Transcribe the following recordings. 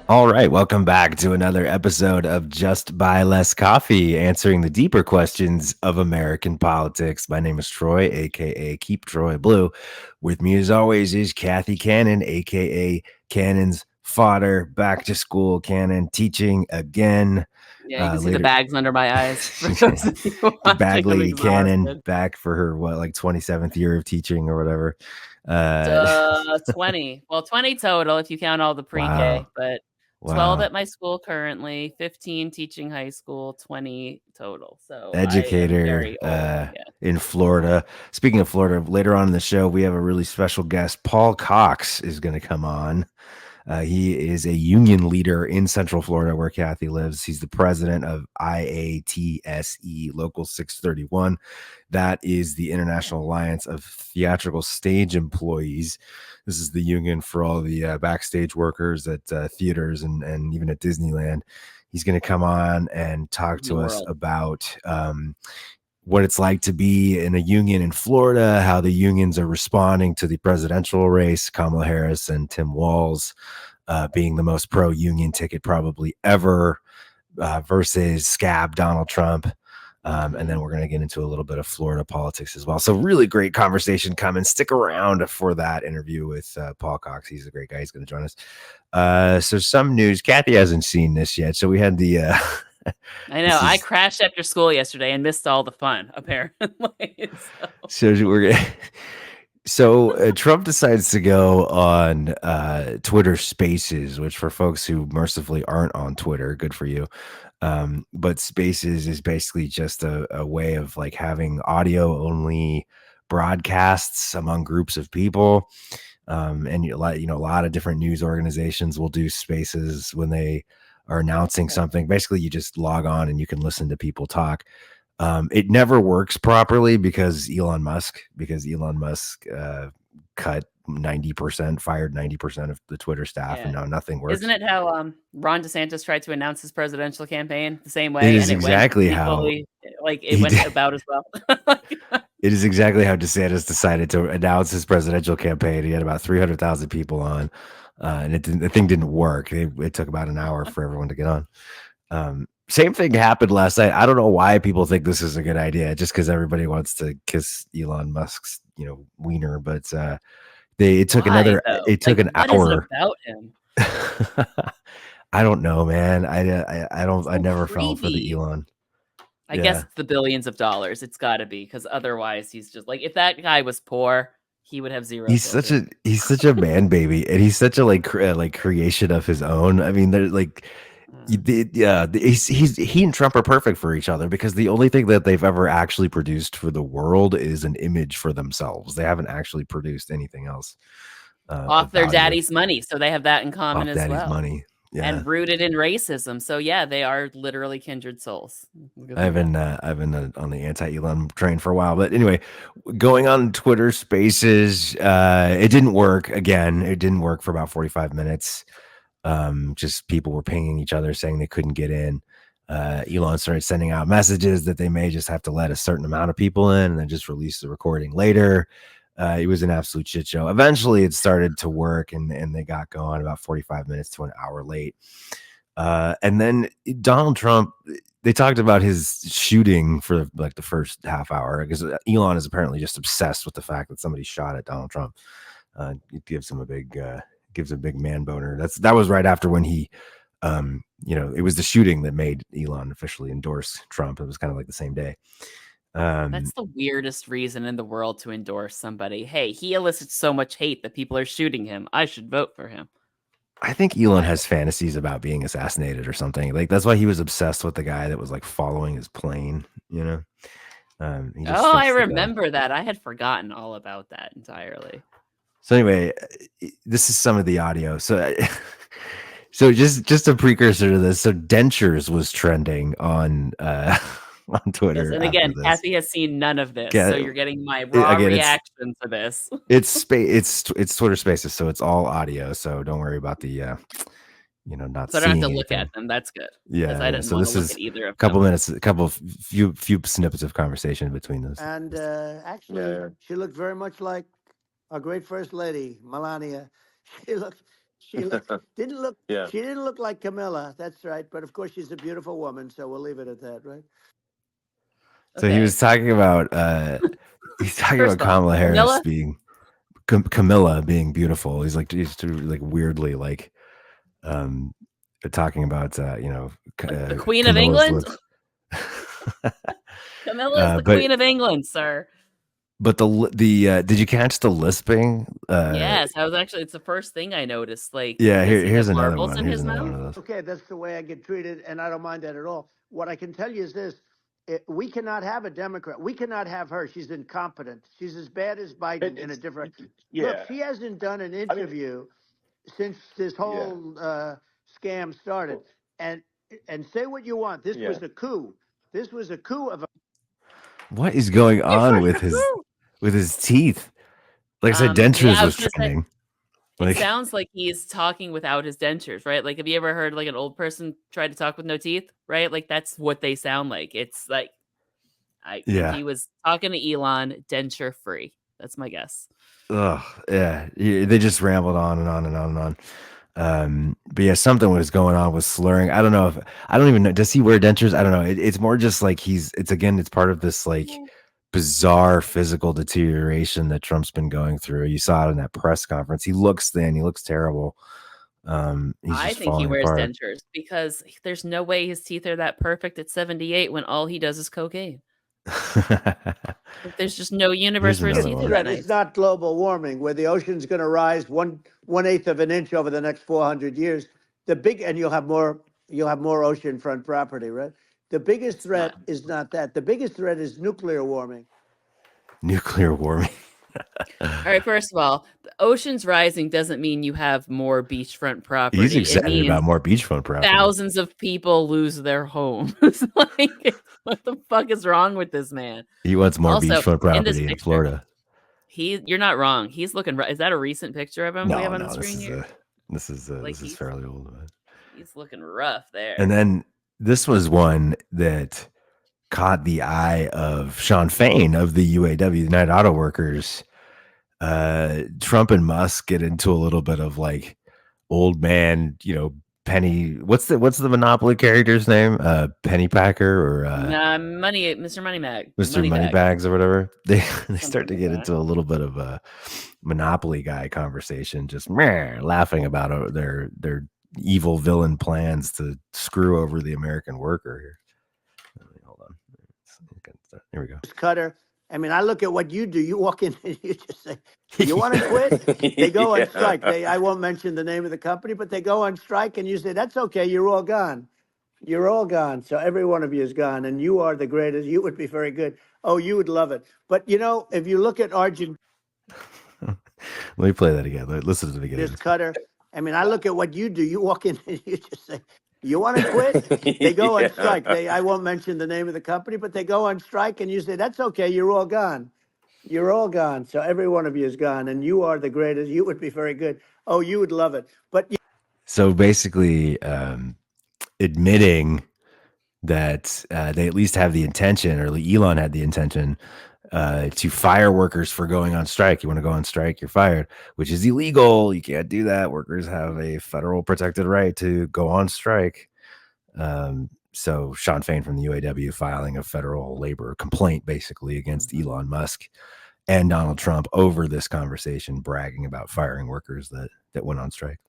All right, welcome back to another episode of Just Buy Less Coffee, answering the deeper questions of American politics. My name is Troy, aka Keep Troy Blue. With me, as always, is Kathy Cannon, aka Cannon's fodder. Back to school, Cannon, teaching again. Yeah, you can see the Later, bags under my eyes. For those of you Bag watching, I'm Lady Cannon exhausted. back for her 27th year of teaching or whatever. 20. Well, 20 total if you count all the pre-K, Wow, but 12 wow. at my school currently, 15 teaching high school, 20 total. So I am Educator very old. Yeah. in Florida. Speaking of Florida, later on in the show, we have a really special guest. Paul Cox is going to come on. He is a union leader in Central Florida where Kathy lives. He's the president of IATSE Local 631. That is the International Alliance of Theatrical Stage Employees. This is the union for all the backstage workers at theaters and even at Disneyland. He's going to come on and talk The to us world. about what it's like to be in a union in Florida, how the unions are responding to the presidential race, Kamala Harris and Tim Walz being the most pro-union ticket probably ever versus scab Donald Trump. And then we're going to get into a little bit of Florida politics as well. So really great conversation coming. Stick around for that interview with Paul Cox. He's a great guy. He's going to join us. So some news. Kathy hasn't seen this yet. So we had the... I know. I crashed after school yesterday and missed all the fun, apparently. So Trump decides to go on Twitter Spaces, which for folks who mercifully aren't on Twitter, good for you. But Spaces is basically just a way of like having audio only broadcasts among groups of people. And a lot of different news organizations will do Spaces when they are announcing something. Basically, you just log on and you can listen to people talk. It never works properly because Elon Musk cut 90%, fired 90% of the Twitter staff, and now nothing works. Isn't it how Ron DeSantis tried to announce his presidential campaign the same It way, is and it went exactly how equally, like it he went did. about as well? It is exactly how DeSantis decided to announce his presidential campaign. He had about 300,000 people on, and the thing didn't work. It took about an hour for everyone to get on. Same thing happened last night. I don't know why people think this is a good idea, just because everybody wants to kiss Elon Musk's, wiener. But it took Why though? it took Like, an what is it hour. about him? I don't know, man. I don't. I So never fell for the creepy. Elon. I guess Yeah, it's the billions of dollars. It's got to be, because otherwise he's just like, if that guy was poor, he would have zero filter. he's such a man baby, and he's such a like creation of his own. I mean, they're like. He and Trump are perfect for each other because the only thing that they've ever actually produced for the world is an image for themselves. They haven't actually produced anything else Off of their value daddy's money, so they have that in common off as daddy's well. money. Yeah, And rooted in racism. So yeah, they are literally kindred souls. I've been on the anti-Elon train for a while, but anyway, going on Twitter Spaces, it didn't work. Again, it didn't work for about 45 minutes. Just people were pinging each other saying they couldn't get in. Elon started sending out messages that they may just have to let a certain amount of people in and then just release the recording later. It was an absolute shit show. Eventually it started to work and they got going about 45 minutes to an hour late. And then Donald Trump, they talked about his shooting for like the first half hour because Elon is apparently just obsessed with the fact that somebody shot at Donald Trump. It gives him a big man boner. That was right after when he it was the shooting that made Elon officially endorse Trump. It was kind of like the same day. That's the weirdest reason in the world to endorse somebody. Hey, he elicits so much hate that people are shooting him. I should vote for him. I think Elon has fantasies about being assassinated or something. Like that's why he was obsessed with the guy that was like following his plane. I remember that. I had forgotten all about that entirely. So anyway, this is some of the audio. So just a precursor to this. So dentures was trending on on Twitter. Yes, and again, Kathy has seen none of this, so you're getting my raw reaction to this. It's Twitter Spaces, so it's all audio. So don't worry about the not so I seeing don't have to anything. Look at them. That's good. Yeah, I didn't so want this to look is at either of a couple them. minutes, few snippets of conversation between those. And actually, she looked very much like our great first lady, Melania. She didn't look. Yeah. She didn't look like Camilla. That's right. But of course, she's a beautiful woman. So we'll leave it at that, right? So he was talking about Kamala Harris being Camilla being beautiful. He's like weirdly like talking about the Queen of England. Camilla is the Queen of England, sir. But did you catch the lisping? Yes, it's the first thing I noticed. Like, here's another one. Here's another one of those. Okay, that's the way I get treated, and I don't mind that at all. What I can tell you is this: we cannot have a Democrat. We cannot have her. She's incompetent. She's as bad as Biden in a different. Yeah. Look, she hasn't done an interview since this whole scam started. And say what you want. This was a coup. This was a coup of a. What is going on with his teeth? Like I said, dentures was trending. It sounds like he's talking without his dentures, right? Like, have you ever heard like an old person try to talk with no teeth, right? Like, that's what they sound like. It's like, he was talking to Elon, denture free. That's my guess. Oh, yeah. They just rambled on and on and on and on. But yeah, something was going on with slurring. I don't even know. Does he wear dentures? I don't know. It's more just like it's part of this like bizarre physical deterioration that Trump's been going through. You saw it in that press conference. He looks thin. He looks terrible. I think he wears dentures because there's no way his teeth are that perfect at 78 when all he does is cocaine. There's just no universe where his teeth are that nice. It's not global warming where the ocean's going to rise 1/8 of an inch over the next 400 years. And you'll have more oceanfront property, right? The biggest threat is not that. The biggest threat is nuclear warming. Nuclear warming. All right, first of all, the ocean's rising doesn't mean you have more beachfront property. He's excited about more beachfront property. Thousands of people lose their homes. Like, what the fuck is wrong with this man? He wants more beachfront property in Florida. You're not wrong. He's looking. Is that a recent picture of him we have on the screen here? This is fairly old. He's looking rough there. And then this was one that caught the eye of Sean Fain of the UAW, United Auto Workers. Trump and Musk get into a little bit of like old man, Penny. What's the Monopoly character's name? Penny Packer or Mr. Moneybag. Mr. Moneybags or whatever. They start to get into a little bit of a Monopoly guy conversation, just laughing about their evil villain plans to screw over the American worker here. Hold on. Here we go. Cutter. I mean, I look at what you do. You walk in and you just say, you want to quit? They go on strike. I won't mention the name of the company, but they go on strike and you say, that's okay. You're all gone. You're all gone. So every one of you is gone and you are the greatest. You would be very good. Oh, you would love it. But, if you look at Argentina. Let me play that again. Listen to the beginning. This Cutter. I mean, I look at what you do. You walk in and you just say, you want to quit? They go on strike. I won't mention the name of the company, but they go on strike and you say, that's okay. You're all gone. You're all gone. So every one of you is gone and you are the greatest. You would be very good. Oh, you would love it. But so basically admitting that they at least have the intention, or Elon had the intention to fire workers for going on strike. You want to go on strike, you're fired, which is illegal. You can't do that. Workers have a federal protected right to go on strike. So Sean Fain from the UAW filing a federal labor complaint basically against Elon Musk and Donald Trump over this conversation, bragging about firing workers that went on strike.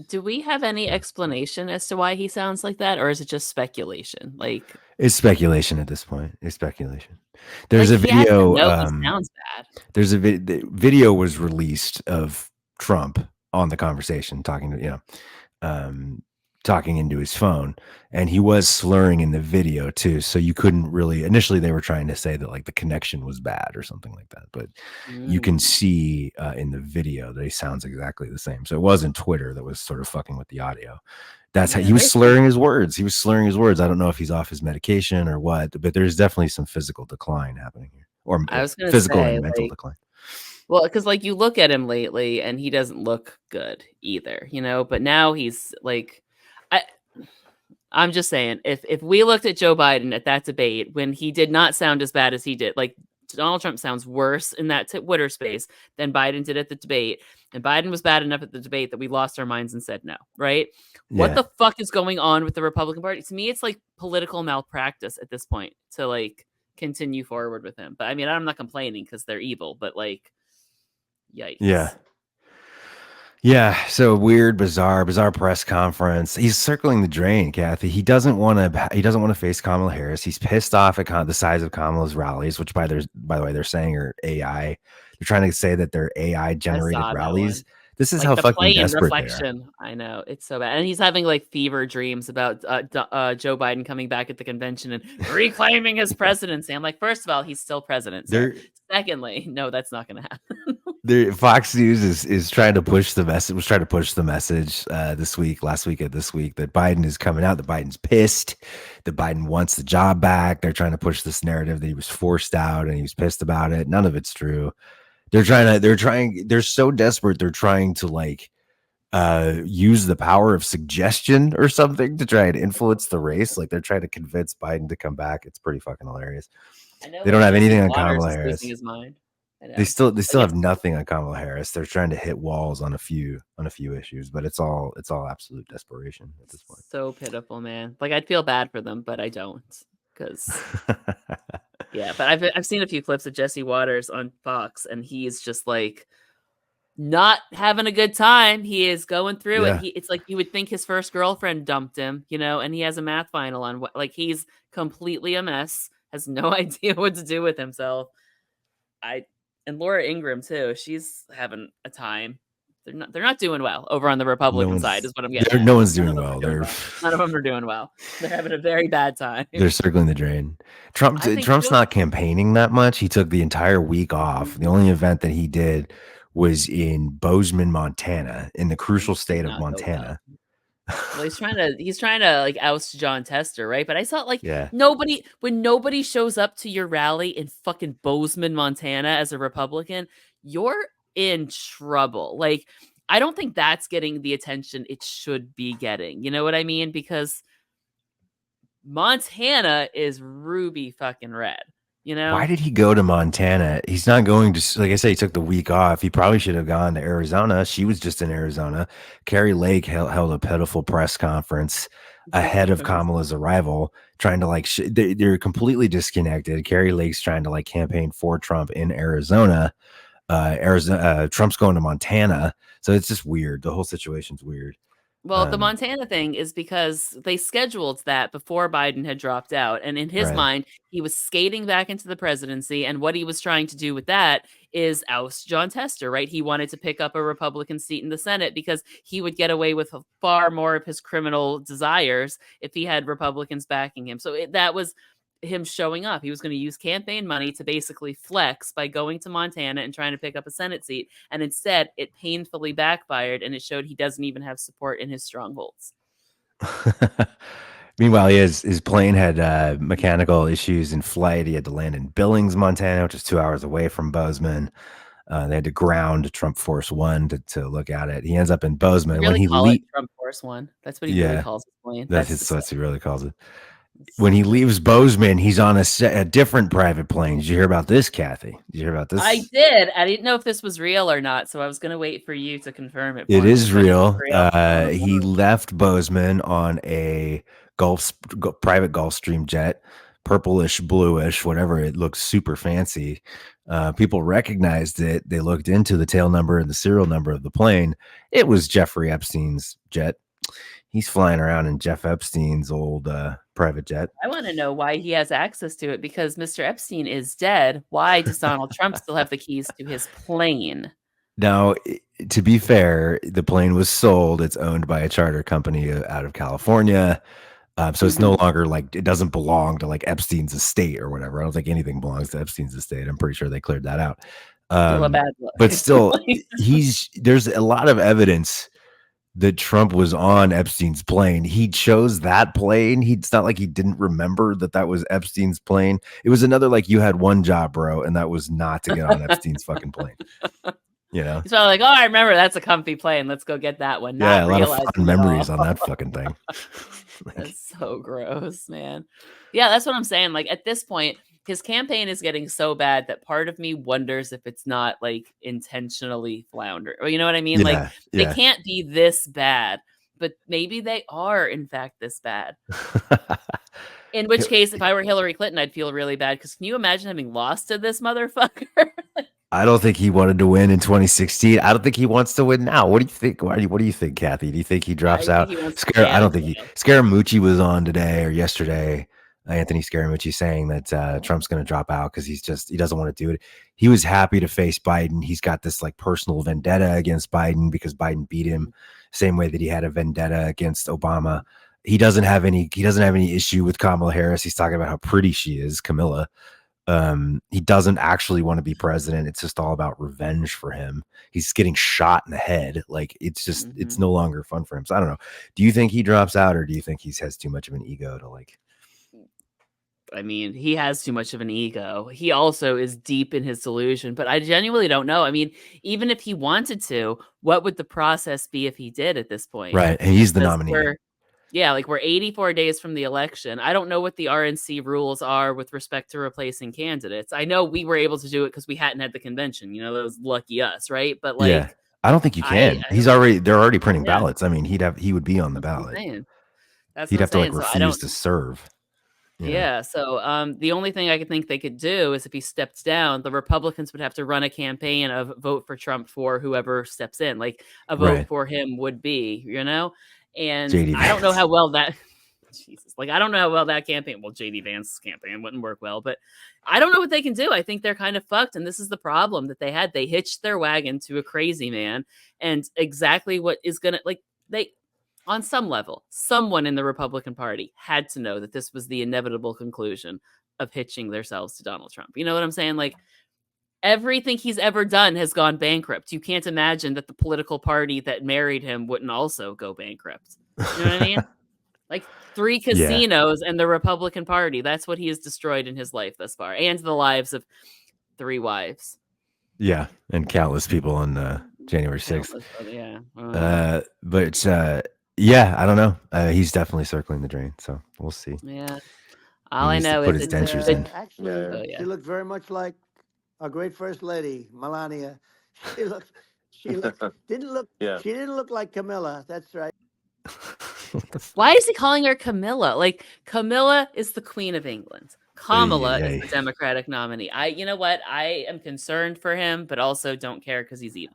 Do we have any explanation as to why he sounds like that, or is it just speculation? Like, it's speculation at this point. It's speculation. There's a video. He sounds bad. There's the video was released of Trump on the conversation, talking into his phone, and he was slurring in the video too. So you couldn't really. Initially, they were trying to say that like the connection was bad or something like that, but you can see in the video that he sounds exactly the same. So it wasn't Twitter that was sort of fucking with the audio. That's how he was slurring his words. He was slurring his words. I don't know if he's off his medication or what, but there's definitely some physical decline happening here, or physical and mental decline. Well, because like you look at him lately, and he doesn't look good either, But now he's like, I'm just saying, if we looked at Joe Biden at that debate when he did not sound as bad as he did, like Donald Trump sounds worse in that Twitter space than Biden did at the debate. And Biden was bad enough at the debate that we lost our minds and said no, right? What the fuck is going on with the Republican Party? To me, it's like political malpractice at this point to like continue forward with him. But I mean, I'm not complaining because they're evil, but like, yikes. Yeah. So weird, bizarre press conference. He's circling the drain, Kathy. He doesn't want to face Kamala Harris. He's pissed off at the size of Kamala's rallies, which by the way, they're saying are AI. They're trying to say that they're AI generated rallies. This is like how fucking desperate reflection. They are. I know, it's so bad. And he's having like fever dreams about Joe Biden coming back at the convention and reclaiming his presidency. I'm like, first of all, he's still president. So secondly, no, that's not going to happen. Fox News is trying to push the message. Was trying to push the message last week that Biden is coming out. That Biden's pissed. That Biden wants the job back. They're trying to push this narrative that he was forced out and he was pissed about it. None of it's true. They're so desperate. They're trying to like use the power of suggestion or something to try and influence the race. Like they're trying to convince Biden to come back. It's pretty fucking hilarious. They don't have anything on Kamala Harris. His mind. They still have nothing on Kamala Harris. They're trying to hit walls on a few issues, but it's all absolute desperation at this point. So pitiful, man. Like I'd feel bad for them, but I don't because. Yeah, but I've seen a few clips of Jesse Waters on Fox, and he's just like not having a good time. He is going through it. It's like you would think his first girlfriend dumped him, and he has a math final on what, like he's completely a mess, has no idea what to do with himself. And Laura Ingraham too. She's having a time. They're not doing well over on the Republican side, is what I'm getting at. No one's doing well. None of them are doing well. They're having a very bad time. They're circling the drain. Trump's not campaigning that much. He took the entire week off. The only event that he did was in Bozeman, Montana, in the crucial state of Montana. Well, he's trying to like oust John Tester, right? But I saw like when nobody shows up to your rally in fucking Bozeman, Montana as a Republican, you're in trouble. Like, I don't think that's getting the attention it should be getting. You know what I mean? Because Montana is ruby fucking red. Why did he go to Montana? He's not going to, like I say, he took the week off. He probably should have gone to Arizona. She was just in Arizona. Carrie Lake held a pitiful press conference ahead of Kamala's arrival, trying to like, they're completely disconnected. Carrie Lake's trying to like campaign for Trump in Arizona. Trump's going to Montana, so it's just weird. The whole situation's weird. Well, the Montana thing is because they scheduled that before Biden had dropped out, and in his mind, he was skating back into the presidency, and what he was trying to do with that is oust John Tester, right? He wanted to pick up a Republican seat in the Senate because he would get away with far more of his criminal desires if he had Republicans backing him. So that was him showing up. He was going to use campaign money to basically flex by going to Montana and trying to pick up a Senate seat. And instead, it painfully backfired, and it showed he doesn't even have support in his strongholds. Meanwhile, his plane had mechanical issues in flight. He had to land in Billings, Montana, which is 2 hours away from Bozeman. They had to ground Trump Force One to look at it. He ends up in Bozeman. Really when he call it Trump Force One. That's what he really calls his plane. That's what he really calls it. When he leaves Bozeman, he's on a different private plane. Did you hear about this, Kathy? Did you hear about this? I did. I didn't know if this was real or not, so I was going to wait for you to confirm it. It is real. He left Bozeman on a private Gulfstream jet, purplish, bluish, whatever. It looks super fancy. People recognized it. They looked into the tail number and the serial number of the plane. It was Jeffrey Epstein's jet. He's flying around in Jeff Epstein's old private jet. I want to know why he has access to it, because Mr. Epstein is dead. Why does Donald Trump still have the keys to his plane? Now, to be fair, the plane was sold. It's owned by a charter company out of California. So it's no longer like, it doesn't belong to like Epstein's estate or whatever. I don't think anything belongs to Epstein's estate. I'm pretty sure they cleared that out. But still, there's a lot of evidence that Trump was on Epstein's plane. He chose that plane. It's not like he didn't remember that was Epstein's plane. It was another, like, you had one job, bro, and that was not to get on Epstein's fucking plane. He's probably like, oh, I remember, that's a comfy plane. Let's go get that one. Yeah, a lot of fun memories on that fucking thing. That's so gross, man. Yeah, that's what I'm saying. Like, at this point, his campaign is getting so bad that part of me wonders if it's not like intentionally flounder. Or you know what I mean? Yeah, like they yeah. can't be this bad, but maybe they are in fact this bad. In which case, if I were Hillary Clinton, I'd feel really bad because can you imagine having lost to this motherfucker? I don't think he wanted to win in 2016. I don't think he wants to win now. What do you think? What do you think, Kathy? Do you think he drops I out? think he wants I don't think he. Scaramucci was on today or yesterday. Anthony Scaramucci saying that Trump's going to drop out because he doesn't want to do it. He was happy to face Biden. He's got this like personal vendetta against Biden because Biden beat him, same way that he had a vendetta against Obama. He doesn't have any issue with Kamala Harris. He's talking about how pretty she is, Camilla. He doesn't actually want to be president. It's just all about revenge for him. He's getting shot in the head. Like it's just it's no longer fun for him. So I don't know. Do you think he drops out or do you think he has too much of an ego to like? I mean, he has too much of an ego. He also is deep in his delusion, but I genuinely don't know. I mean, even if he wanted to, what would the process be if he did at this point? Right. And he's the nominee. We're 84 days from the election. I don't know what the RNC rules are with respect to replacing candidates. I know we were able to do it because we hadn't had the convention. You know, that was lucky us, right? But like, yeah, I don't think you can. They're already printing ballots. I mean, he would be on the ballot. He'd have to like refuse to serve. Yeah. So the only thing I could think they could do is if he steps down, the Republicans would have to run a campaign of vote for Trump for whoever steps in. Like a vote for him would be, you know? And JD I don't know how well that I don't know how well that campaign. Well, JD Vance's campaign wouldn't work well, but I don't know what they can do. I think they're kind of fucked. And this is the problem that they had. They hitched their wagon to a crazy man. And exactly what is gonna on some level, someone in the Republican Party had to know that this was the inevitable conclusion of hitching themselves to Donald Trump. You know what I'm saying? Like everything he's ever done has gone bankrupt. You can't imagine that the political party that married him wouldn't also go bankrupt. You know what I mean? Like 3 casinos and the Republican Party. That's what he has destroyed in his life thus far. And the lives of 3 wives. Yeah. And countless people on January 6th. Yeah, I don't know. He's definitely circling the drain, so we'll see. Yeah, all I know is his dentures in. Actually, she looked very much like our great first lady, Melania. She didn't look like Camilla. That's right. Why is he calling her Camilla? Like Camilla is the Queen of England. Kamala is the Democratic nominee. You know what? I am concerned for him, but also don't care because he's evil.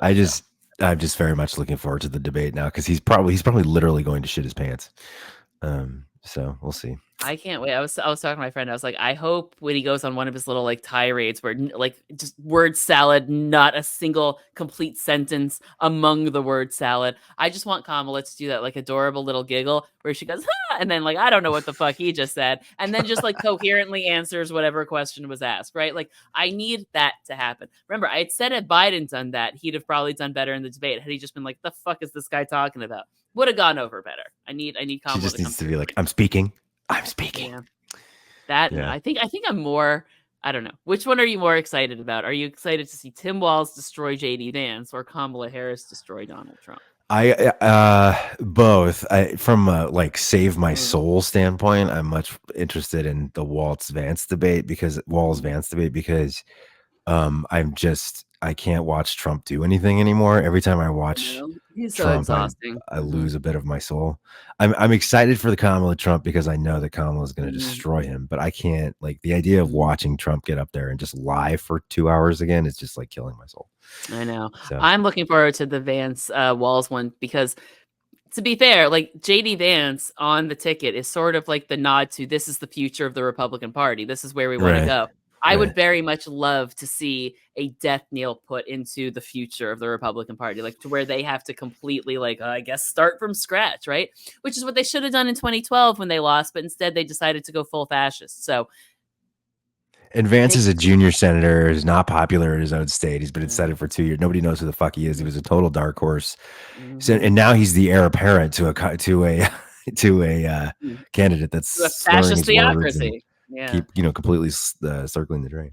I'm just very much looking forward to the debate now because he's probably literally going to shit his pants. So we'll see. I can't wait. I was talking to my friend. I was like, I hope when he goes on one of his little like tirades where like just word salad, not a single complete sentence among the word salad. I just want Kamala to do that like adorable little giggle where she goes, ha! And then like, I don't know what the fuck he just said. And then just like coherently answers whatever question was asked, right? Like I need that to happen. Remember, I had said had Biden done that, he'd have probably done better in the debate. Had he just been like, the fuck is this guy talking about? Would have gone over better. I need Kamala. She just needs to be like, I'm speaking. Yeah. I think I'm more, I don't know. Which one are you more excited about? Are you excited to see Tim Walz destroy JD Vance or Kamala Harris destroy Donald Trump? Both. From like save my soul standpoint, I'm much interested in the Walz Vance debate because I can't watch Trump do anything anymore. Every time I watch he's Trump, so exhausting. I lose a bit of my soul. I'm excited for the Kamala Trump because I know that Kamala is going to destroy him, but I can't like the idea of watching Trump get up there and just lie for 2 hours again is just like killing my soul. I know. So. I'm looking forward to the Vance Walz one because to be fair, like JD Vance on the ticket is sort of like the nod to this is the future of the Republican Party. This is where we want to go. I would very much love to see a death knell put into the future of the Republican Party, like to where they have to completely, like, I guess, start from scratch, right? Which is what they should have done in 2012 when they lost, but instead they decided to go full fascist. So, and Vance is a junior senator, is not popular in his own state. He's been in Senate for 2 years. Nobody knows who the fuck he is. He was a total dark horse, so, and now he's the heir apparent to a candidate that's a fascist theocracy. Keep completely circling the drain.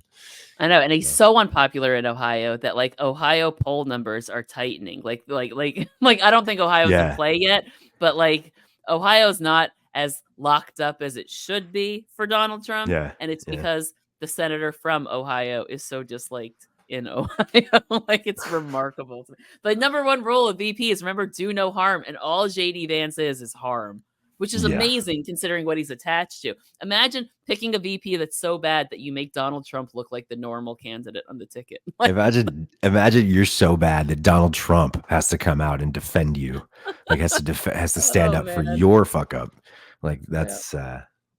I know, and he's so unpopular in Ohio that like Ohio poll numbers are tightening. Like I don't think Ohio's in play yet, but like Ohio's not as locked up as it should be for Donald Trump, and it's because the senator from Ohio is so disliked in Ohio. Like, it's remarkable. The number one rule of VP is, remember, do no harm, and all JD Vance is harm, which is amazing considering what he's attached to. Imagine picking a VP that's so bad that you make Donald Trump look like the normal candidate on the ticket. Like, imagine you're so bad that Donald Trump has to come out and defend you, like has to stand up for your fuck up. Like, that's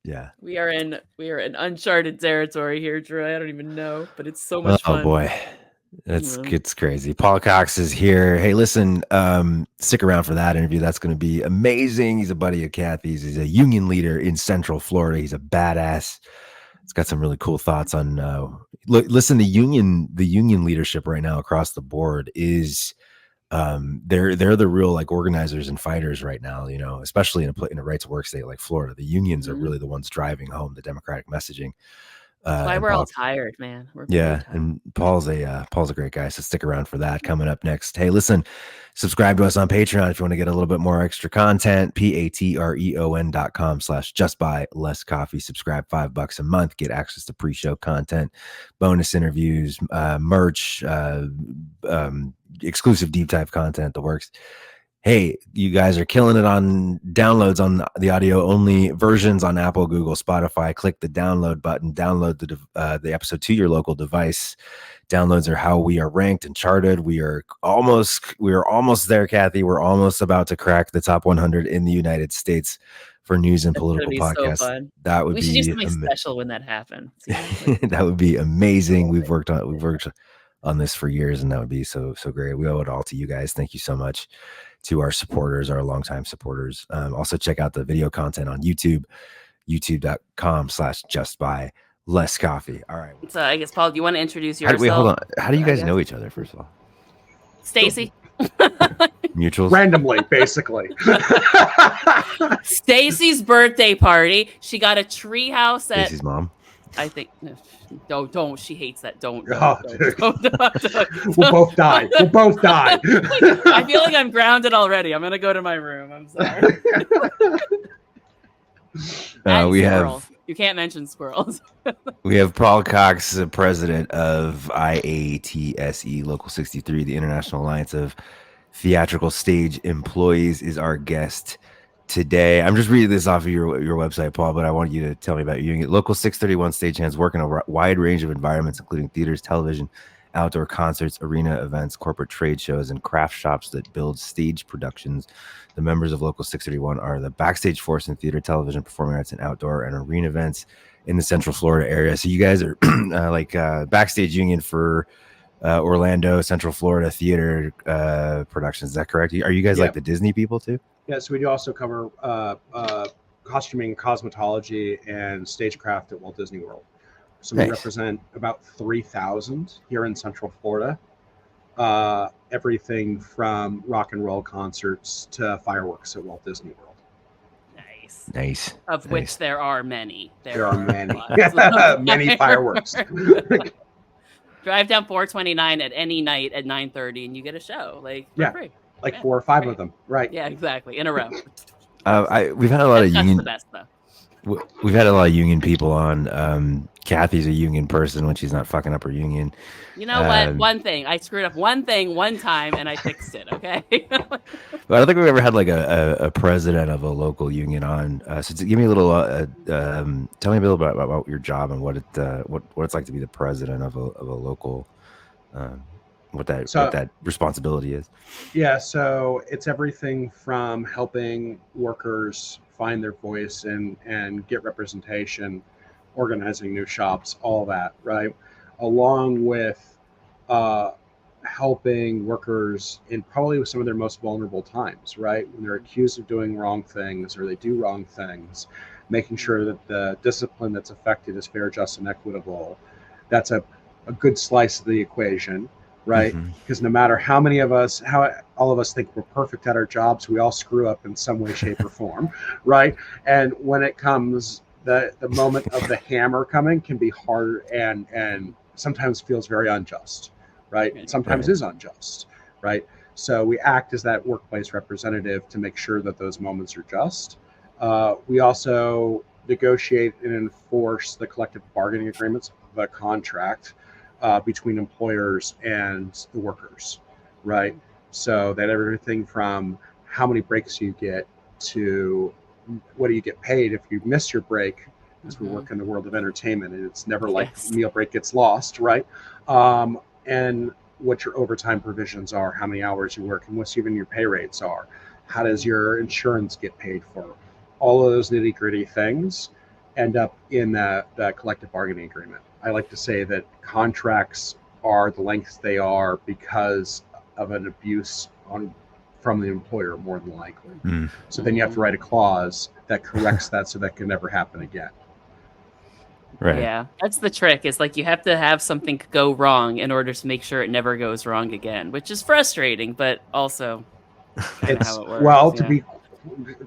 yeah. We are in uncharted territory here, Troy. I don't even know, but it's so much fun. Oh boy. It's crazy. Paul Cox is here. Hey, listen, stick around for that interview. That's going to be amazing. He's a buddy of Kathy's. He's a union leader in Central Florida. He's a badass. He's got some really cool thoughts on listen, the union leadership right now across the board is they're the real like organizers and fighters right now, you know, especially in a right to work state like Florida. The unions are really the ones driving home the Democratic messaging. That's why we're all tired, man. Tired. And Paul's a great guy, so stick around for that coming up next. Hey, listen, subscribe to us on Patreon if you want to get a little bit more extra content. patreon.com/justbuylesscoffee. Subscribe, $5 a month, get access to pre-show content, bonus interviews, merch, exclusive deep dive content, the works. Hey, you guys are killing it on downloads on the audio only versions on Apple, Google, Spotify. Click the download button, download the episode to your local device. Downloads are how we are ranked and charted. We are almost there, Kathy. We're almost about to crack the top 100 in the United States for news and political podcasts. So fun. That would we should do something special when that happens. That would be amazing. We've worked on this for years, and that would be so great. We owe it all to you guys. Thank you so much to our supporters, our longtime supporters. Also check out the video content on YouTube, youtube.com/justbuylesscoffee. All right. So I guess, Paul, do you want to introduce yourself? Wait, hold on. How do you guys know each other, first of all? Stacy. Mutuals? Randomly, basically. Stacy's birthday party. She got a tree house at Stacy's mom. I think don't. She hates that. Don't. Don't. We'll both die. We'll both die. I feel like I'm grounded already. I'm gonna go to my room. I'm sorry. You can't mention squirrels. We have Paul Cox, the president of IATSE Local 63, the International Alliance of Theatrical Stage Employees, is our guest today. I'm just reading this off of your website, Paul, but I want you to tell me about your union. Local 631 stagehands work in a wide range of environments, including theaters, television, outdoor concerts, arena events, corporate trade shows, and craft shops that build stage productions. The members of Local 631 are the backstage force in theater, television, performing arts, and outdoor and arena events in the Central Florida area. So you guys are like backstage union for Orlando, Central Florida theater productions. Is that correct? Are you guys like the Disney people too? Yes, we do also cover costuming, cosmetology, and stagecraft at Walt Disney World. So we represent about 3,000 here in Central Florida. Everything from rock and roll concerts to fireworks at Walt Disney World. Nice. Of which there are many. There are many. Many fireworks. Drive down 429 at any night at 9:30 and you get a show. Like, for free. Like 4 or 5 of them, right? Yeah, exactly, in a row. We've had a lot of union. The best, though. We've had a lot of union people on. Kathy's a union person when she's not fucking up her union. You know what? One thing I screwed up one time and I fixed it. Okay. But I don't think we've ever had like a president of a local union on. So give me a little. Tell me a little bit about your job and what it's like to be the president of a local. What that responsibility is. Yeah, so it's everything from helping workers find their voice and get representation, organizing new shops, all that, right? Along with helping workers in probably some of their most vulnerable times, right? When they're accused of doing wrong things or they do wrong things, making sure that the discipline that's affected is fair, just, and equitable. That's a good slice of the equation. Right? Because no matter how all of us think we're perfect at our jobs, we all screw up in some way, shape, or form, right? And when it comes, the moment of the hammer coming can be hard and sometimes feels very unjust, right? And sometimes is unjust, right? So we act as that workplace representative to make sure that those moments are just. We also negotiate and enforce the collective bargaining agreements of a contract between employers and the workers, right? So that everything from how many breaks you get to what do you get paid if you miss your break, because we work in the world of entertainment, and it's never like meal break gets lost, right? And what your overtime provisions are, how many hours you work, and what's even your pay rates are. How does your insurance get paid for? All of those nitty gritty things end up in the collective bargaining agreement. I like to say that contracts are the lengths they are because of an abuse from the employer, more than likely. So then you have to write a clause that corrects that so that can never happen again. Right. Yeah, that's the trick. Is like you have to have something go wrong in order to make sure it never goes wrong again, which is frustrating, but also it's how it works. Well, to be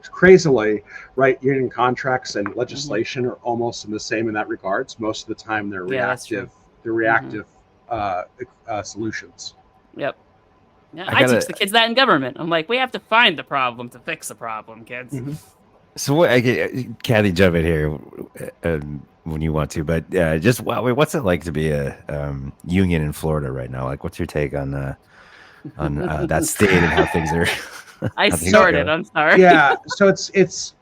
crazily right, union contracts and legislation are almost in the same in that regards. Most of the time, they're reactive. They're reactive solutions. Yep. Yeah, I teach the kids that in government. I'm like, we have to find the problem to fix the problem, kids. So what? Kathy, jump in here when you want to, but just what's it like to be a union in Florida right now? Like, what's your take on that state and how things are? I started. I'm sorry. Yeah, so it's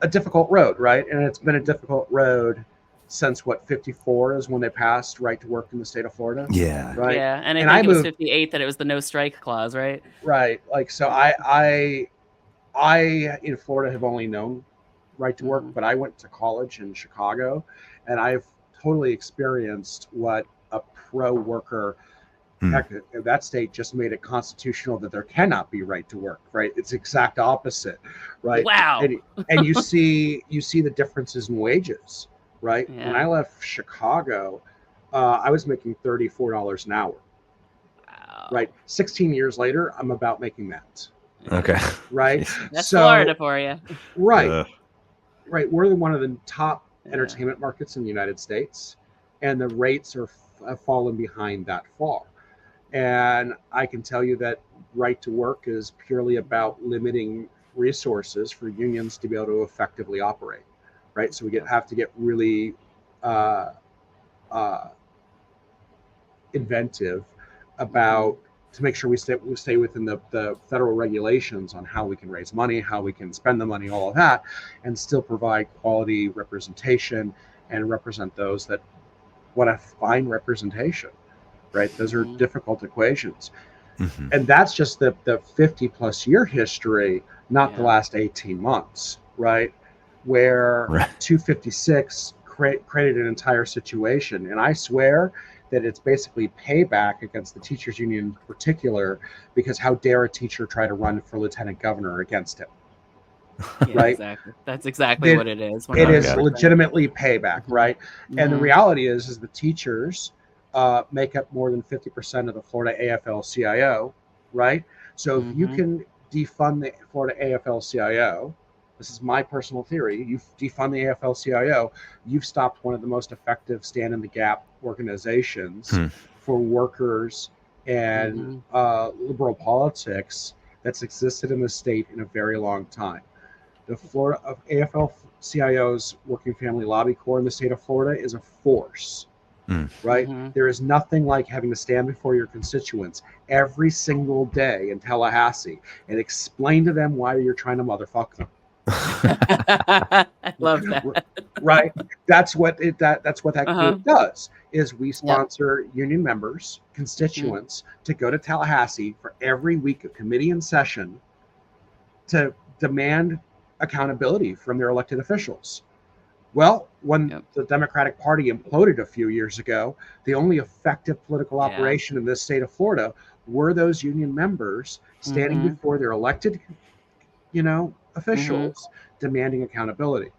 a difficult road, right? And it's been a difficult road since 54 is when they passed right to work in the state of Florida. Yeah, right. Yeah, and I think it was 58 that it was the no strike clause, right? Right. Like, so I in Florida have only known right to work, but I went to college in Chicago, and I've totally experienced what a pro worker. Heck, that state just made it constitutional that there cannot be right to work. Right, it's exact opposite. Right. Wow. And you see the differences in wages. Right. Yeah. When I left Chicago, I was making $34 an hour. Wow. Right. 16 years later, I'm about making that. Okay. Right. That's Florida for you. Right. Right. We're one of the top entertainment markets in the United States, and the rates have fallen behind that far. And I can tell you that right to work is purely about limiting resources for unions to be able to effectively operate. Right. So we have to get really inventive about to make sure we stay within the federal regulations on how we can raise money, how we can spend the money, all of that, and still provide quality representation and represent those that want to find representation. Right. Those are difficult equations. And that's just the 50 plus year history, not the last 18 months. Right. Where 256 created an entire situation. And I swear that it's basically payback against the teachers union in particular, because how dare a teacher try to run for lieutenant governor against him? Right? Exactly. That's exactly what it is. 100%. It is legitimately payback, right? And the reality is the teachers make up more than 50% of the Florida AFL-CIO, right? So if you can defund the Florida AFL-CIO, this is my personal theory, you defund the AFL-CIO, you've stopped one of the most effective stand-in-the-gap organizations for workers and liberal politics that's existed in the state in a very long time. The Florida AFL-CIO's Working Family Lobby Corps in the state of Florida is a force. Right? There is nothing like having to stand before your constituents every single day in Tallahassee and explain to them why you're trying to motherfuck them. I love that. Right? That's what that group does. Is we sponsor union members, constituents, to go to Tallahassee for every week of committee in session to demand accountability from their elected officials. Well, when the Democratic Party imploded a few years ago, the only effective political operation in this state of Florida were those union members standing before their elected, officials demanding accountability.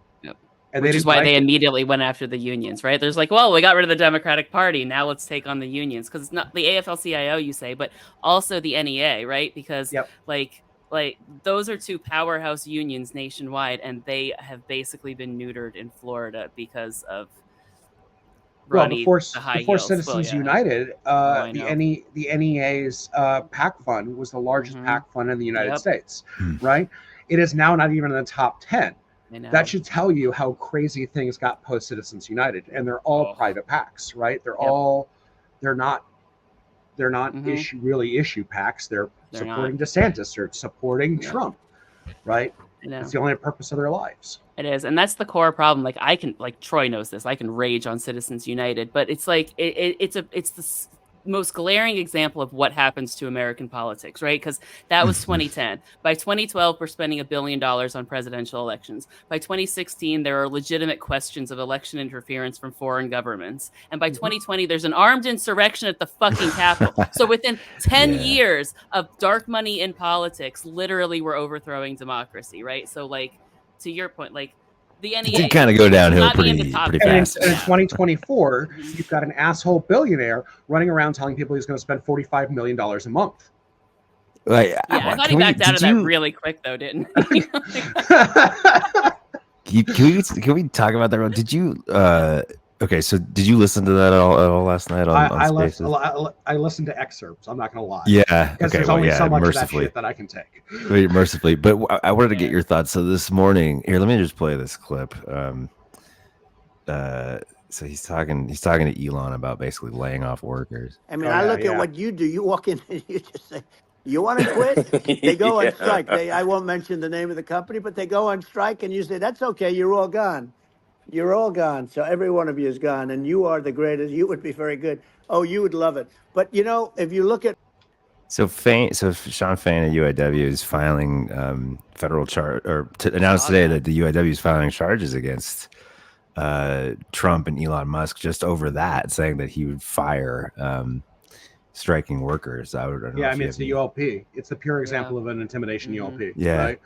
And which is why they immediately went after the unions, right? There's like, well, we got rid of the Democratic Party. Now let's take on the unions. Because it's not the AFL-CIO, you say, but also the NEA, right? Because like those are two powerhouse unions nationwide, and they have basically been neutered in Florida because of before Citizens United, the NEA's PAC fund was the largest PAC fund in the United States, right? It is now not even in the top 10. that should tell you how crazy things got post Citizens United, and they're all private PACs, right? They're not issue PACs. They're supporting DeSantis or supporting Trump, right? It's the only purpose of their lives. It is, and that's the core problem. Like Troy knows this. I can rage on Citizens United, but it's like it's the most glaring example of what happens to American politics, right? Because that was 2010. By 2012, we're spending $1 billion on presidential elections. By 2016, there are legitimate questions of election interference from foreign governments. And by 2020, there's an armed insurrection at the fucking Capitol. So within 10 years of dark money in politics, literally we're overthrowing democracy, right? So like, to your point, like, the NEA, it did kind of go downhill pretty fast. And in 2024, you've got an asshole billionaire running around telling people he's going to spend $45 million a month. I thought he backed out of that really quick, though, didn't he? Can we talk about that? Did you? Okay, so did you listen to that at all last night on Spaces? I listened to excerpts. I'm not going to lie. Yeah, because there's only so much of that shit that I can take. Mercifully, but I wanted to get your thoughts. So this morning, here, let me just play this clip. So he's talking to Elon about basically laying off workers. I mean, I look at what you do. You walk in and you just say, "You want to quit?" They go on strike. I won't mention the name of the company, but they go on strike, and you say, "That's okay. You're all gone. You're all gone." So every one of you is gone, and you are the greatest. You would be very good. Oh, you would love it. But if you look at Sean Fain at UAW is filing federal charge, or announced today that the UAW is filing charges against Trump and Elon Musk just over that, saying that he would fire striking workers. I don't know. I mean, it's the ULP. It's the pure example of an intimidation ULP. Yeah.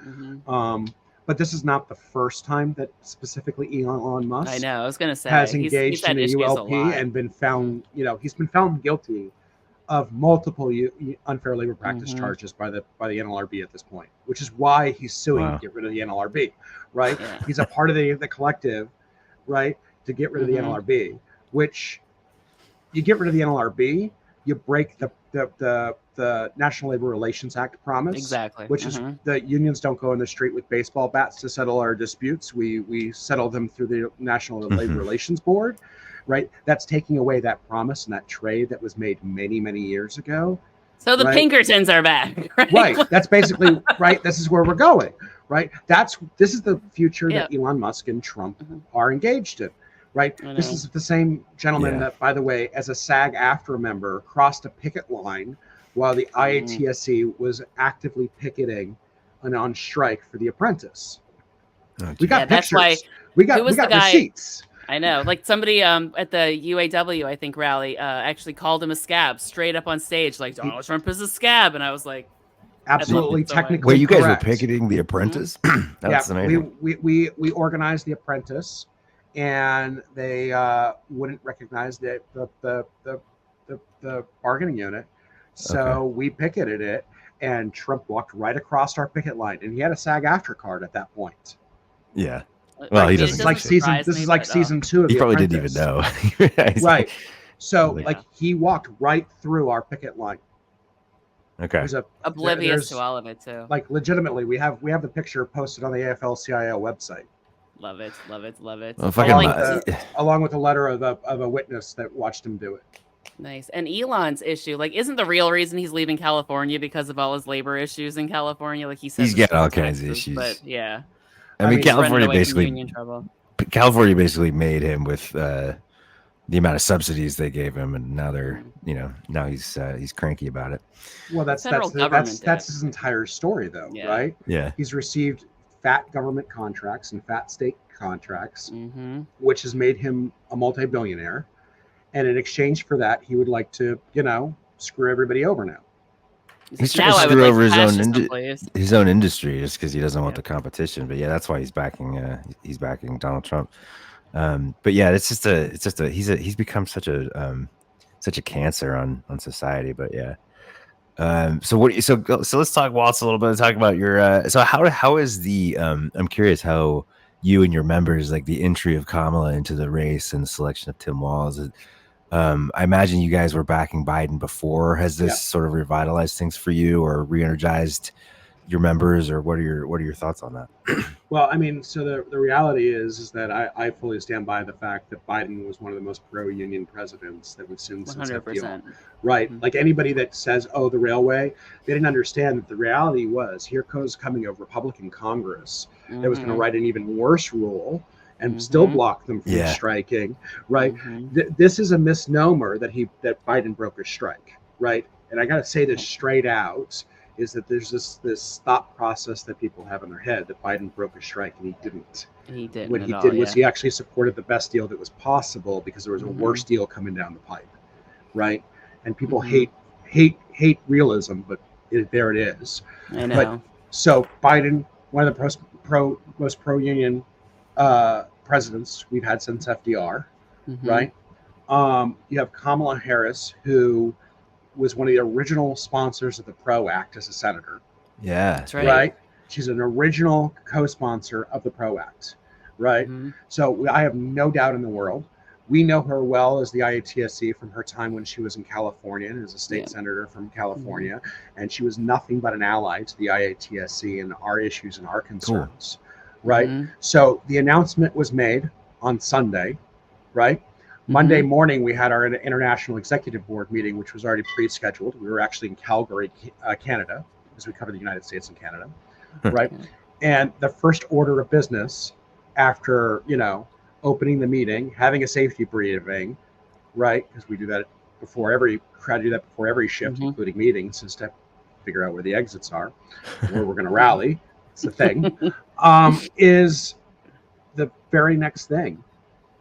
Right? But this is not the first time that specifically Elon Musk I know. I was going to say has engaged in the ULP and been found. He's been found guilty of multiple unfair labor practice charges by the NLRB at this point, which is why he's suing to get rid of the NLRB. Right? Yeah. He's a part of the collective, right, to get rid of the NLRB. Which you get rid of the NLRB, you break the National Labor Relations Act promise, exactly, which is the unions don't go in the street with baseball bats to settle our disputes. We settle them through the National Labor Relations Board, right? That's taking away that promise and that trade that was made many, many years ago. So the Pinkertons are back, right? Right. That's basically right. This is where we're going, right? This is the future that Elon Musk and Trump are engaged in. Right. This is the same gentleman that, by the way, as a SAG-AFTRA member, crossed a picket line while the IATSE was actively picketing and on strike for The Apprentice. We got pictures. We got receipts. I know. Like somebody at the UAW, I think, rally actually called him a scab straight up on stage, like, Donald Trump is a scab. And I was like, absolutely technically Wait, you guys were picketing The Apprentice? That's amazing. We organized The Apprentice. And they wouldn't recognize the bargaining unit, so we picketed it. And Trump walked right across our picket line, and he had a SAG-AFTRA card at that point. Yeah, well, he doesn't. This is like season 2 of he The probably Apprentice. Didn't even know. Right. So he walked right through our picket line. Okay. Oblivious to all of it too. Like legitimately, we have the picture posted on the AFL-CIO website. Love it. Well, along with a letter of a witness that watched him do it. Nice. And Elon's issue, like, isn't the real reason he's leaving California because of all his labor issues in California? Like he says, he's got all kinds of issues. But yeah, I mean California basically made him with the amount of subsidies they gave him, and now they're now he's cranky about it. Well, that's his entire story, though, right? Yeah, he's received fat government contracts and fat state contracts, which has made him a multi-billionaire. And in exchange for that, he would like to, screw everybody over now. He's trying to screw over his own industry just because he doesn't want the competition. But yeah, that's why he's backing Donald Trump. But yeah, he's become such a cancer on society. But yeah. So let's talk Waltz a little bit. Talk about your so how is the I'm curious how you and your members, like the entry of Kamala into the race and the selection of Tim Walz. I imagine you guys were backing Biden before. Has this sort of revitalized things for you or re-energized your members, or what are your thoughts on that? Well, I mean, so the reality is that I fully stand by the fact that Biden was one of the most pro-union presidents that we've seen since FDR. Right? Like anybody that says, oh, the railway, they didn't understand that the reality was here goes coming a Republican Congress that was going to write an even worse rule and still block them from striking. Right? This is a misnomer that Biden broke a strike. Right? And I got to say this straight out. Is that there's this thought process that people have in their head that Biden broke a strike, and he didn't. He didn't. What he did was he actually supported the best deal that was possible because there was a worse deal coming down the pipe, right? And people hate realism, but there it is. I know. But, so Biden, one of the most pro-union presidents we've had since FDR, right? You have Kamala Harris, who was one of the original sponsors of the PRO Act as a senator. Yeah. That's right. Right? She's an original co-sponsor of the PRO Act. Right? So I have no doubt in the world. We know her well as the IATSE from her time when she was in California and as a state senator from California. And she was nothing but an ally to the IATSE and our issues and our concerns. Right? So the announcement was made on Sunday. Right? Monday morning, we had our International Executive Board meeting, which was already pre-scheduled. We were actually in Calgary, Canada, because we cover the United States and Canada, right? And the first order of business after, opening the meeting, having a safety briefing, right? Because we do that try to do that before every shift, including meetings, is to figure out where the exits are, where we're going to rally. It's the thing. Is the very next thing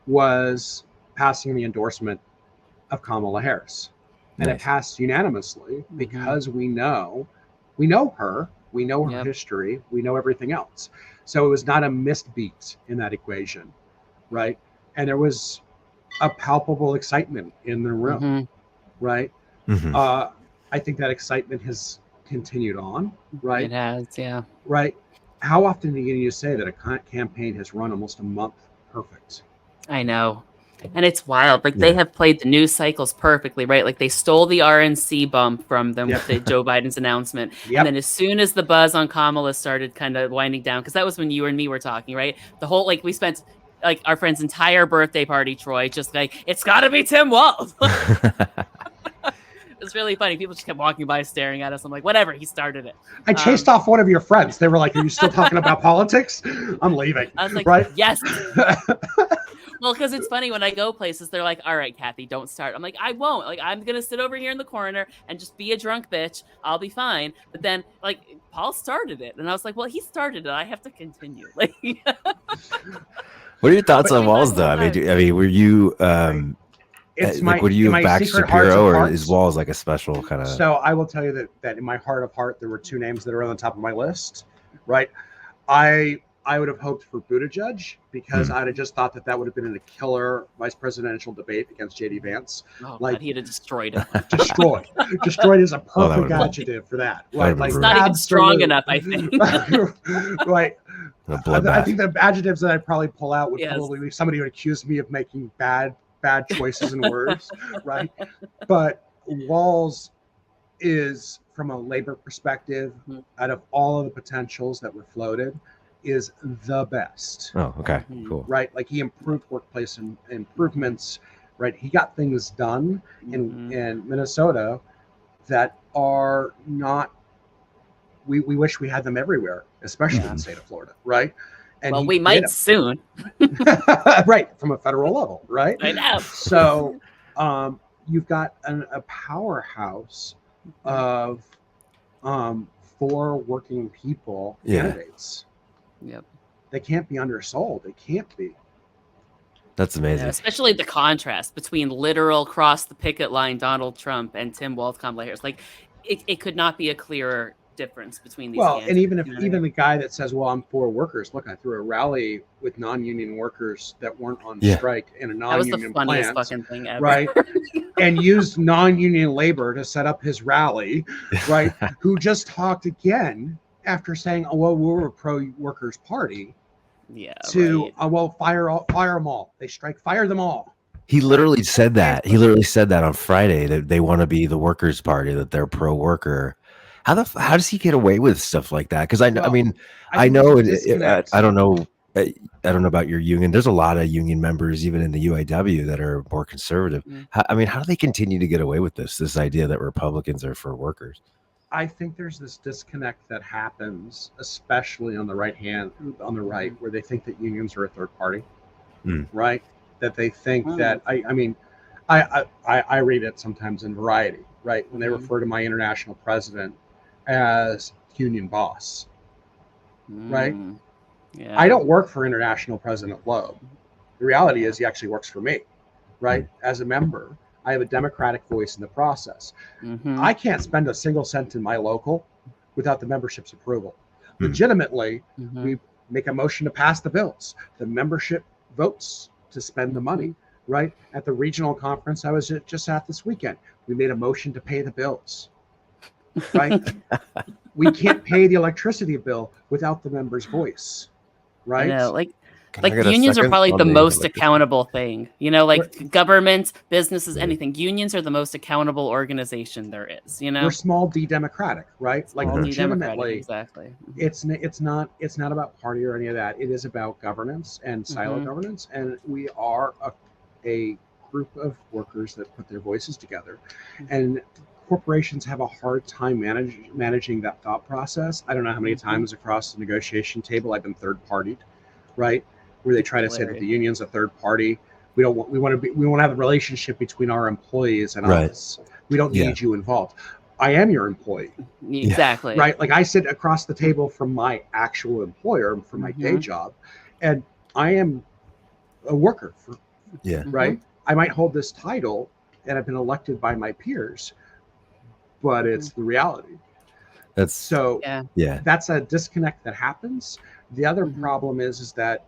was passing the endorsement of Kamala Harris. And it passed unanimously because we know her, we know her history, we know everything else. So it was not a missed beat in that equation, right? And there was a palpable excitement in the room, right? I think that excitement has continued on, right? It has, yeah. Right? How often do you say that a campaign has run almost a month perfect? I know. And it's wild. Like they have played the news cycles perfectly, right? Like they stole the RNC bump from them with the Joe Biden's announcement. And then as soon as the buzz on Kamala started kind of winding down, because that was when you and me were talking, right? The whole, we spent our friend's entire birthday party, Troy, just it's got to be Tim Walz. It was really funny. People just kept walking by staring at us. I'm like, whatever, he started it. I chased off one of your friends. They were like, are you still talking about politics? I'm leaving. I was like, right? Yes. Well, because it's funny when I go places, they're like, all right, Kathy, don't start. I'm like, I won't. I'm going to sit over here in the corner and just be a drunk bitch. I'll be fine. But then, Paul started it. And I was like, well, he started it. I have to continue. What are your thoughts on Walz, though? I mean, were you... would you have backed Shapiro, or is Walz a special kind of... So I will tell you that in my heart of heart, there were two names that are on the top of my list, right? I would have hoped for Buttigieg because I'd have just thought that would have been in a killer vice presidential debate against J.D. Vance. Oh, God, he'd have destroyed it. Destroyed is a perfect adjective for that. Right? It's not even strong enough, I think. Right. I think the adjectives that I'd probably pull out would probably be somebody who accused me of making bad choices in words, right? But Walz is, from a labor perspective, out of all of the potentials that were floated, is the best. Oh, okay, cool. Right, he improved workplace improvements. Right, he got things done in Minnesota that are not. We wish we had them everywhere, especially in the state of Florida. Right. And we might soon. Right, from a federal level, right? I know. So you've got a powerhouse of for working people candidates. Yep. They can't be undersold. They can't be. That's amazing. Yeah, especially the contrast between literal cross the picket line Donald Trump and Tim Walz, Kamala Harris. It could not be a clearer difference between these. Well, and even the guy that says, "Well, I'm for workers." Look, I threw a rally with non-union workers that weren't on strike in a non-union plant. That was the funniest fucking thing ever. Right? And used non-union labor to set up his rally, right? Who just talked again after saying, "Oh, well, we're a pro-workers party." Yeah. To fire them all. They strike, fire them all. He literally said that. He literally said that on Friday that they want to be the workers' party, that they're pro-worker. How does he get away with stuff like that? Because I mean, I know I don't know. I don't know about your union. There's a lot of union members, even in the UAW, that are more conservative. I mean, how do they continue to get away with this idea that Republicans are for workers? I think there's this disconnect that happens, especially on the right, where they think that unions are a third party, right? That they think that I mean, I read it sometimes in Variety, right? When they refer to my international president as union boss, right? Yeah. I don't work for International President Loeb. The reality is he actually works for me, right? As a member, I have a democratic voice in the process. I can't spend a single cent in my local without the membership's approval. Legitimately, we make a motion to pass the bills. The membership votes to spend the money, right? At the regional conference I was just at this weekend, we made a motion to pay the bills, right? We can't pay the electricity bill without the member's voice, right? I know, like unions are probably the most accountable thing, you know, like government, businesses, anything. Unions are the most accountable organization there is, you know. We're small d democratic, right? Like legitimately, exactly. It's not about party or any of that. It is about governance and silo governance, and we are a group of workers that put their voices together, and corporations have a hard time managing that thought process. I don't know how many times across the negotiation table I've been third partied, right? Where they try to say that the union's a third party. We want to have a relationship between our employees and us. We don't need you involved. I am your employee. Exactly. Right? Like I sit across the table from my actual employer for my day job, and I am a worker for right? I might hold this title and I've been elected by my peers, but it's the reality. That's a disconnect that happens. The other problem is that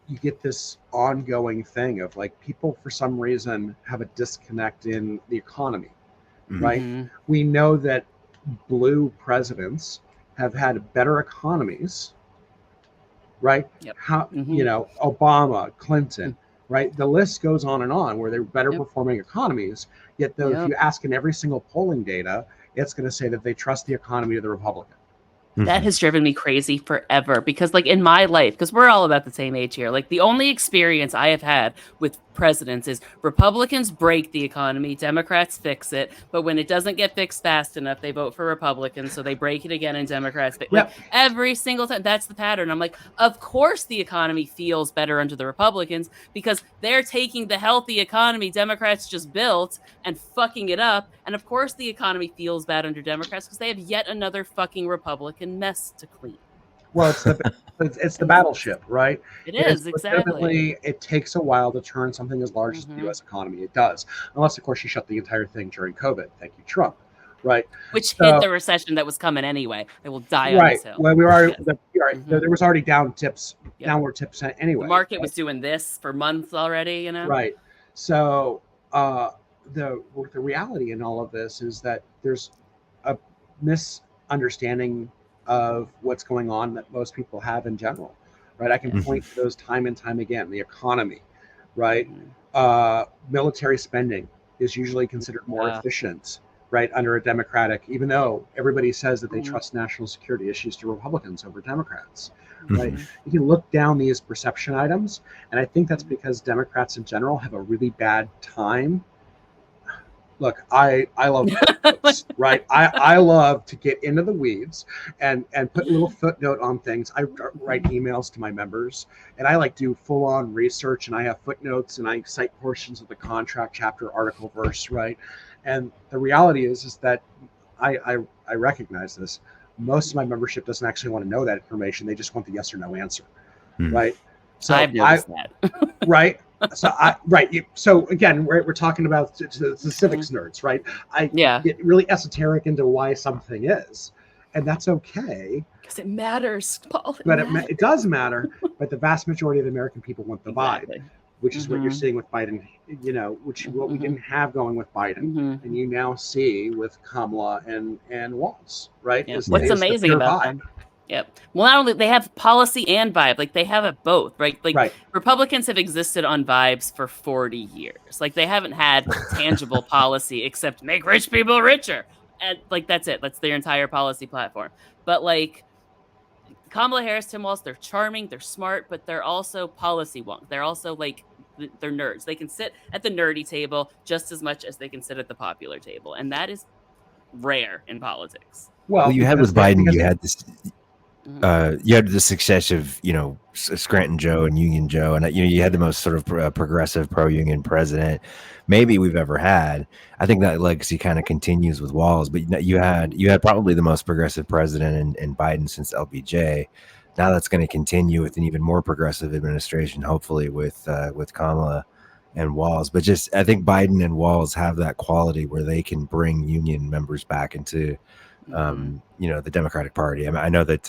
you get this ongoing thing of like people for some reason have a disconnect in the economy, right? We know that blue presidents have had better economies, right? How you know, Obama, Clinton, right? The list goes on and on where they're better performing economies. Yet though if you ask in every single polling data, it's going to say that they trust the economy of the Republican. That has driven me crazy forever because like in my life, because we're all about the same age here, like the only experience I have had with presidents is Republicans break the economy, Democrats fix it, but when it doesn't get fixed fast enough, they vote for Republicans, so they break it again and Democrats fix it. Like, every single time. That's the pattern. I'm like, of course the economy feels better under the Republicans because they're taking the healthy economy Democrats just built and fucking it up, and of course the economy feels bad under Democrats because they have yet another fucking Republican mess to clean. Well, it's the battleship, right? It is, exactly. It takes a while to turn something as large as the U.S. economy. It does, unless of course you shut the entire thing during COVID. Thank you, Trump. Right, which hit the recession that was coming anyway. They will die on this hill. Well, we were already there was already downward tips anyway. The market was doing this for months already, you know. Right. So the reality in all of this is that there's a misunderstanding of what's going on that most people have in general, right? I can point to those time and time again. The economy, right? Military spending is usually considered more efficient, right, under a Democratic, even though everybody says that they trust national security issues to Republicans over Democrats, right? You can look down these perception items, and I think that's because Democrats in general have a really bad time. Look, I love footnotes, right? I love to get into the weeds and put a little footnote on things. I write emails to my members, and I like do full-on research, and I have footnotes, and I cite portions of the contract, chapter, article, verse, right? And the reality is that I recognize this. Most of my membership doesn't actually want to know that information. They just want the yes or no answer, right? So I've noticed that. Right. So again, we're talking about the civics nerds, right? I get really esoteric into why something is, and that's okay. Because it matters, Paul. It does matter. But the vast majority of the American people want the vibe, which is what you're seeing with Biden. You know, what we didn't have going with Biden, and you now see with Kamala and Walz, right? Yeah. What's amazing about them? Yep. Well, not only they have policy and vibe, like they have it both, right? Like Republicans have existed on vibes for 40 years. Like they haven't had tangible policy except make rich people richer. and like that's it. That's their entire policy platform. But like Kamala Harris, Tim Walz, they're charming, they're smart, but they're also policy wonk. They're also like they're nerds. They can sit at the nerdy table just as much as they can sit at the popular table, and that is rare in politics. Well, you had with Biden, you had this. You had the success of Scranton Joe and Union Joe, and you had the most sort of progressive pro-union president maybe we've ever had. I think that legacy kind of continues with Walz, but you had probably the most progressive president in Biden since LBJ. Now that's going to continue with an even more progressive administration, hopefully with Kamala and Walz. But just I think Biden and Walz have that quality where they can bring union members back into the Democratic Party. I mean, I know that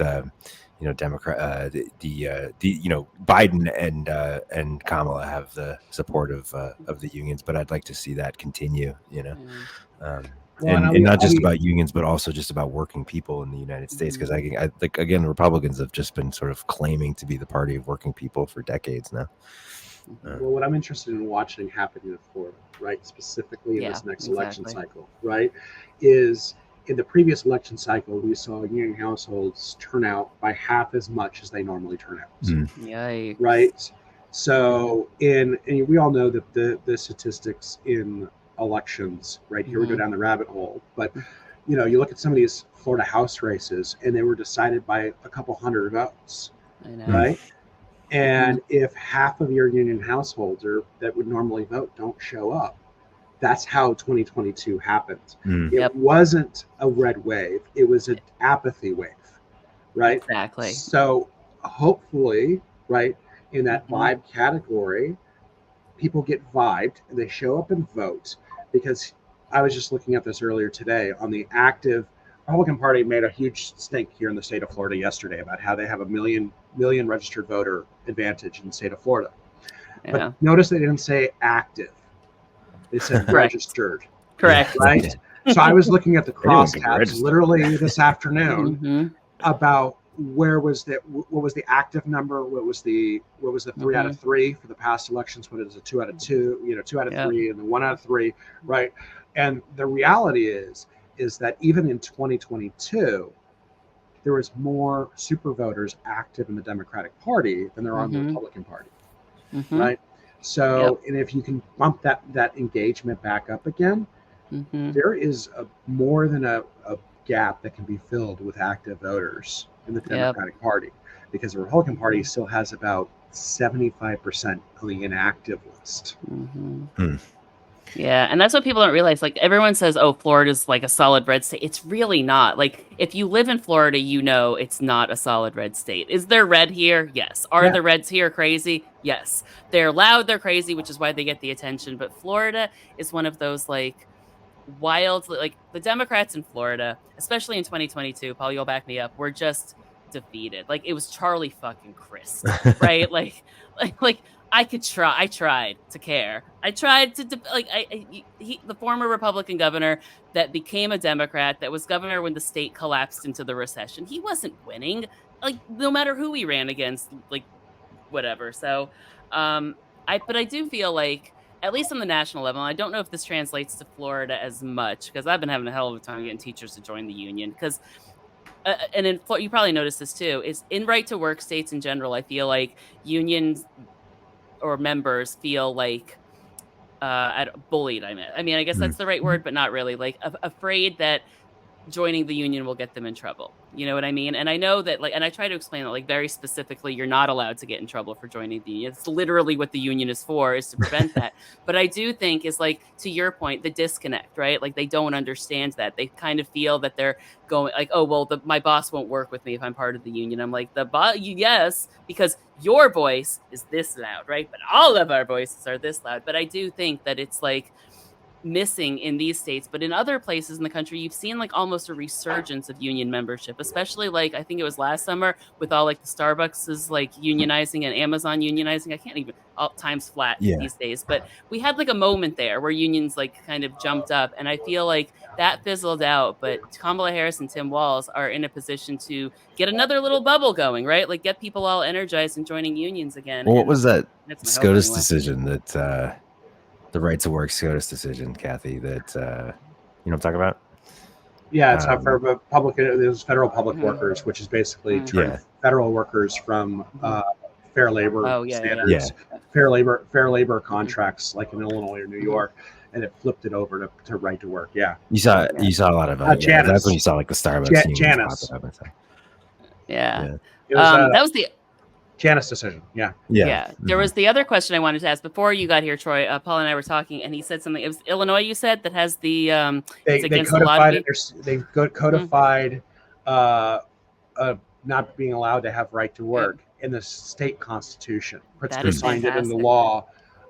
Biden and Kamala have the support of the unions, but I'd like to see that continue. And not just about unions, but also just about working people in the United States. Because I think again, Republicans have just been sort of claiming to be the party of working people for decades now. Well, what I'm interested in watching happen in Florida, right, specifically in this next election cycle, right, is in the previous election cycle, we saw union households turn out by half as much as they normally turn out. Yikes. Right? So, and we all know that the statistics in elections, right, here we go down the rabbit hole, but, you look at some of these Florida House races, and they were decided by a couple hundred votes, right? And if half of your union households that would normally vote don't show up, that's how 2022 happened. It wasn't a red wave. It was an apathy wave, right? Exactly. So hopefully, right, in that vibe category, people get vibed and they show up and vote. Because I was just looking at this earlier today on the active Republican Party made a huge stink here in the state of Florida yesterday about how they have a million registered voter advantage in the state of Florida. But notice they didn't say active. They said registered. Correct. Right? So I was looking at the crosstabs literally this afternoon about what was the active number, what was the 3 out of 3 for the past elections, what is a 2 out of 2, 2 out of 3 and the 1 out of 3, right? And the reality is that even in 2022, there was more super voters active in the Democratic Party than there are in the Republican Party, right? So, and if you can bump that engagement back up again, there is more than a gap that can be filled with active voters in the Democratic Party, because the Republican Party still has about 75% of the inactive list. Yeah, and that's what people don't realize. Like, everyone says, oh, Florida's like a solid red state. It's really not. Like, if you live in Florida, it's not a solid red state. Is there red here? Yes. Are the reds here crazy? Yes. They're loud, they're crazy, which is why they get the attention. But Florida is one of those, like, wild, like, the Democrats in Florida, especially in 2022, Paul, you'll back me up, were just defeated. Like, it was Charlie fucking Crist, right? like I tried to care. I tried to, the former Republican governor that became a Democrat, that was governor when the state collapsed into the recession. He wasn't winning, like, no matter who he ran against, like, whatever. So, but I do feel like, at least on the national level, I don't know if this translates to Florida as much, because I've been having a hell of a time getting teachers to join the union, because and in Florida, you probably noticed this too, is in right to work states in general, I feel like unions or members feel like bullied. I mean, I guess that's the right word, but not really. Like, afraid that joining the union will get them in trouble. You know what I mean? And I know that, like, and I try to explain that, like, very specifically, you're not allowed to get in trouble for joining the union. It's literally what the union is for, is to prevent that. But I do think is, like, to your point, the disconnect, right? Like, they don't understand that. They kind of feel that they're going like, oh, well, my boss won't work with me if I'm part of the union. I'm like, yes, because your voice is this loud, right? But all of our voices are this loud. But I do think that it's, like, missing in these states, but in other places in the country, you've seen, like, almost a resurgence of union membership, especially, like, I think it was last summer with all, like, the Starbucks like unionizing and Amazon unionizing. I can't even, all times flat these days, but we had, like, a moment there where unions, like, kind of jumped up, and I feel like that fizzled out. But Kamala Harris and Tim Walz are in a position to get another little bubble going, right? Like, get people all energized and joining unions again. Well, what was that SCOTUS decision that the right to work SCOTUS decision, Kathy, that you know what I'm talking about? Yeah, it's not for public. There's federal public workers, which is basically turning federal workers from fair labor standards, fair labor contracts, like in Illinois or New York, and it flipped it over to right to work. Yeah, you saw a lot of that's when you saw like the Starbucks Janice. Yeah. That was the Janice decision. Yeah. There was the other question I wanted to ask before you got here, Troy. Paul and I were talking, and he said something. It was Illinois, you said, that has the they codified it. They've codified not being allowed to have right to work in the state constitution. Pritzker signed it into law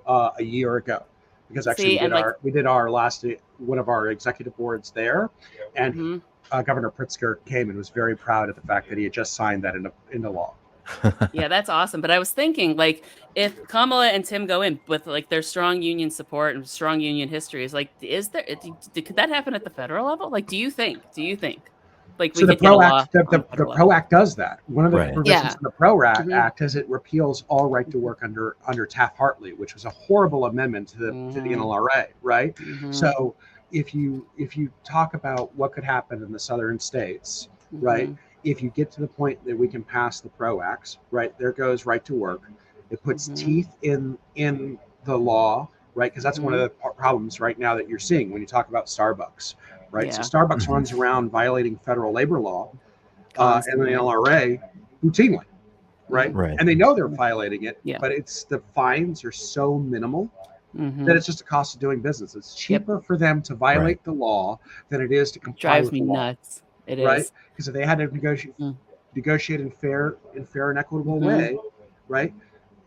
a year ago, because actually we did our last one of our executive boards there, and Governor Pritzker came and was very proud of the fact that he had just signed that into law. Yeah, that's awesome. But I was thinking, like, if Kamala and Tim go in with like their strong union support and strong union histories, like, could that happen at the federal level? Like, do you think? Like, so the PRO Act, the PRO Act does that. One of the provisions in the PRO Act is it repeals all right to work under Taft-Hartley, which was a horrible amendment to the NLRA, right? So if you talk about what could happen in the southern states, right? If you get to the point that we can pass the PRO Acts, right, there goes right to work. It puts teeth in the law, right? Because that's one of the problems right now that you're seeing when you talk about Starbucks, right? So Starbucks runs around violating federal labor law and the NLRA routinely, right? And they know they're violating it, but the fines are so minimal that it's just a cost of doing business. It's cheaper for them to violate the law than it is to comply with the law. Drives me nuts. It right? is. Because if they had to negotiate in fair and equitable way, right,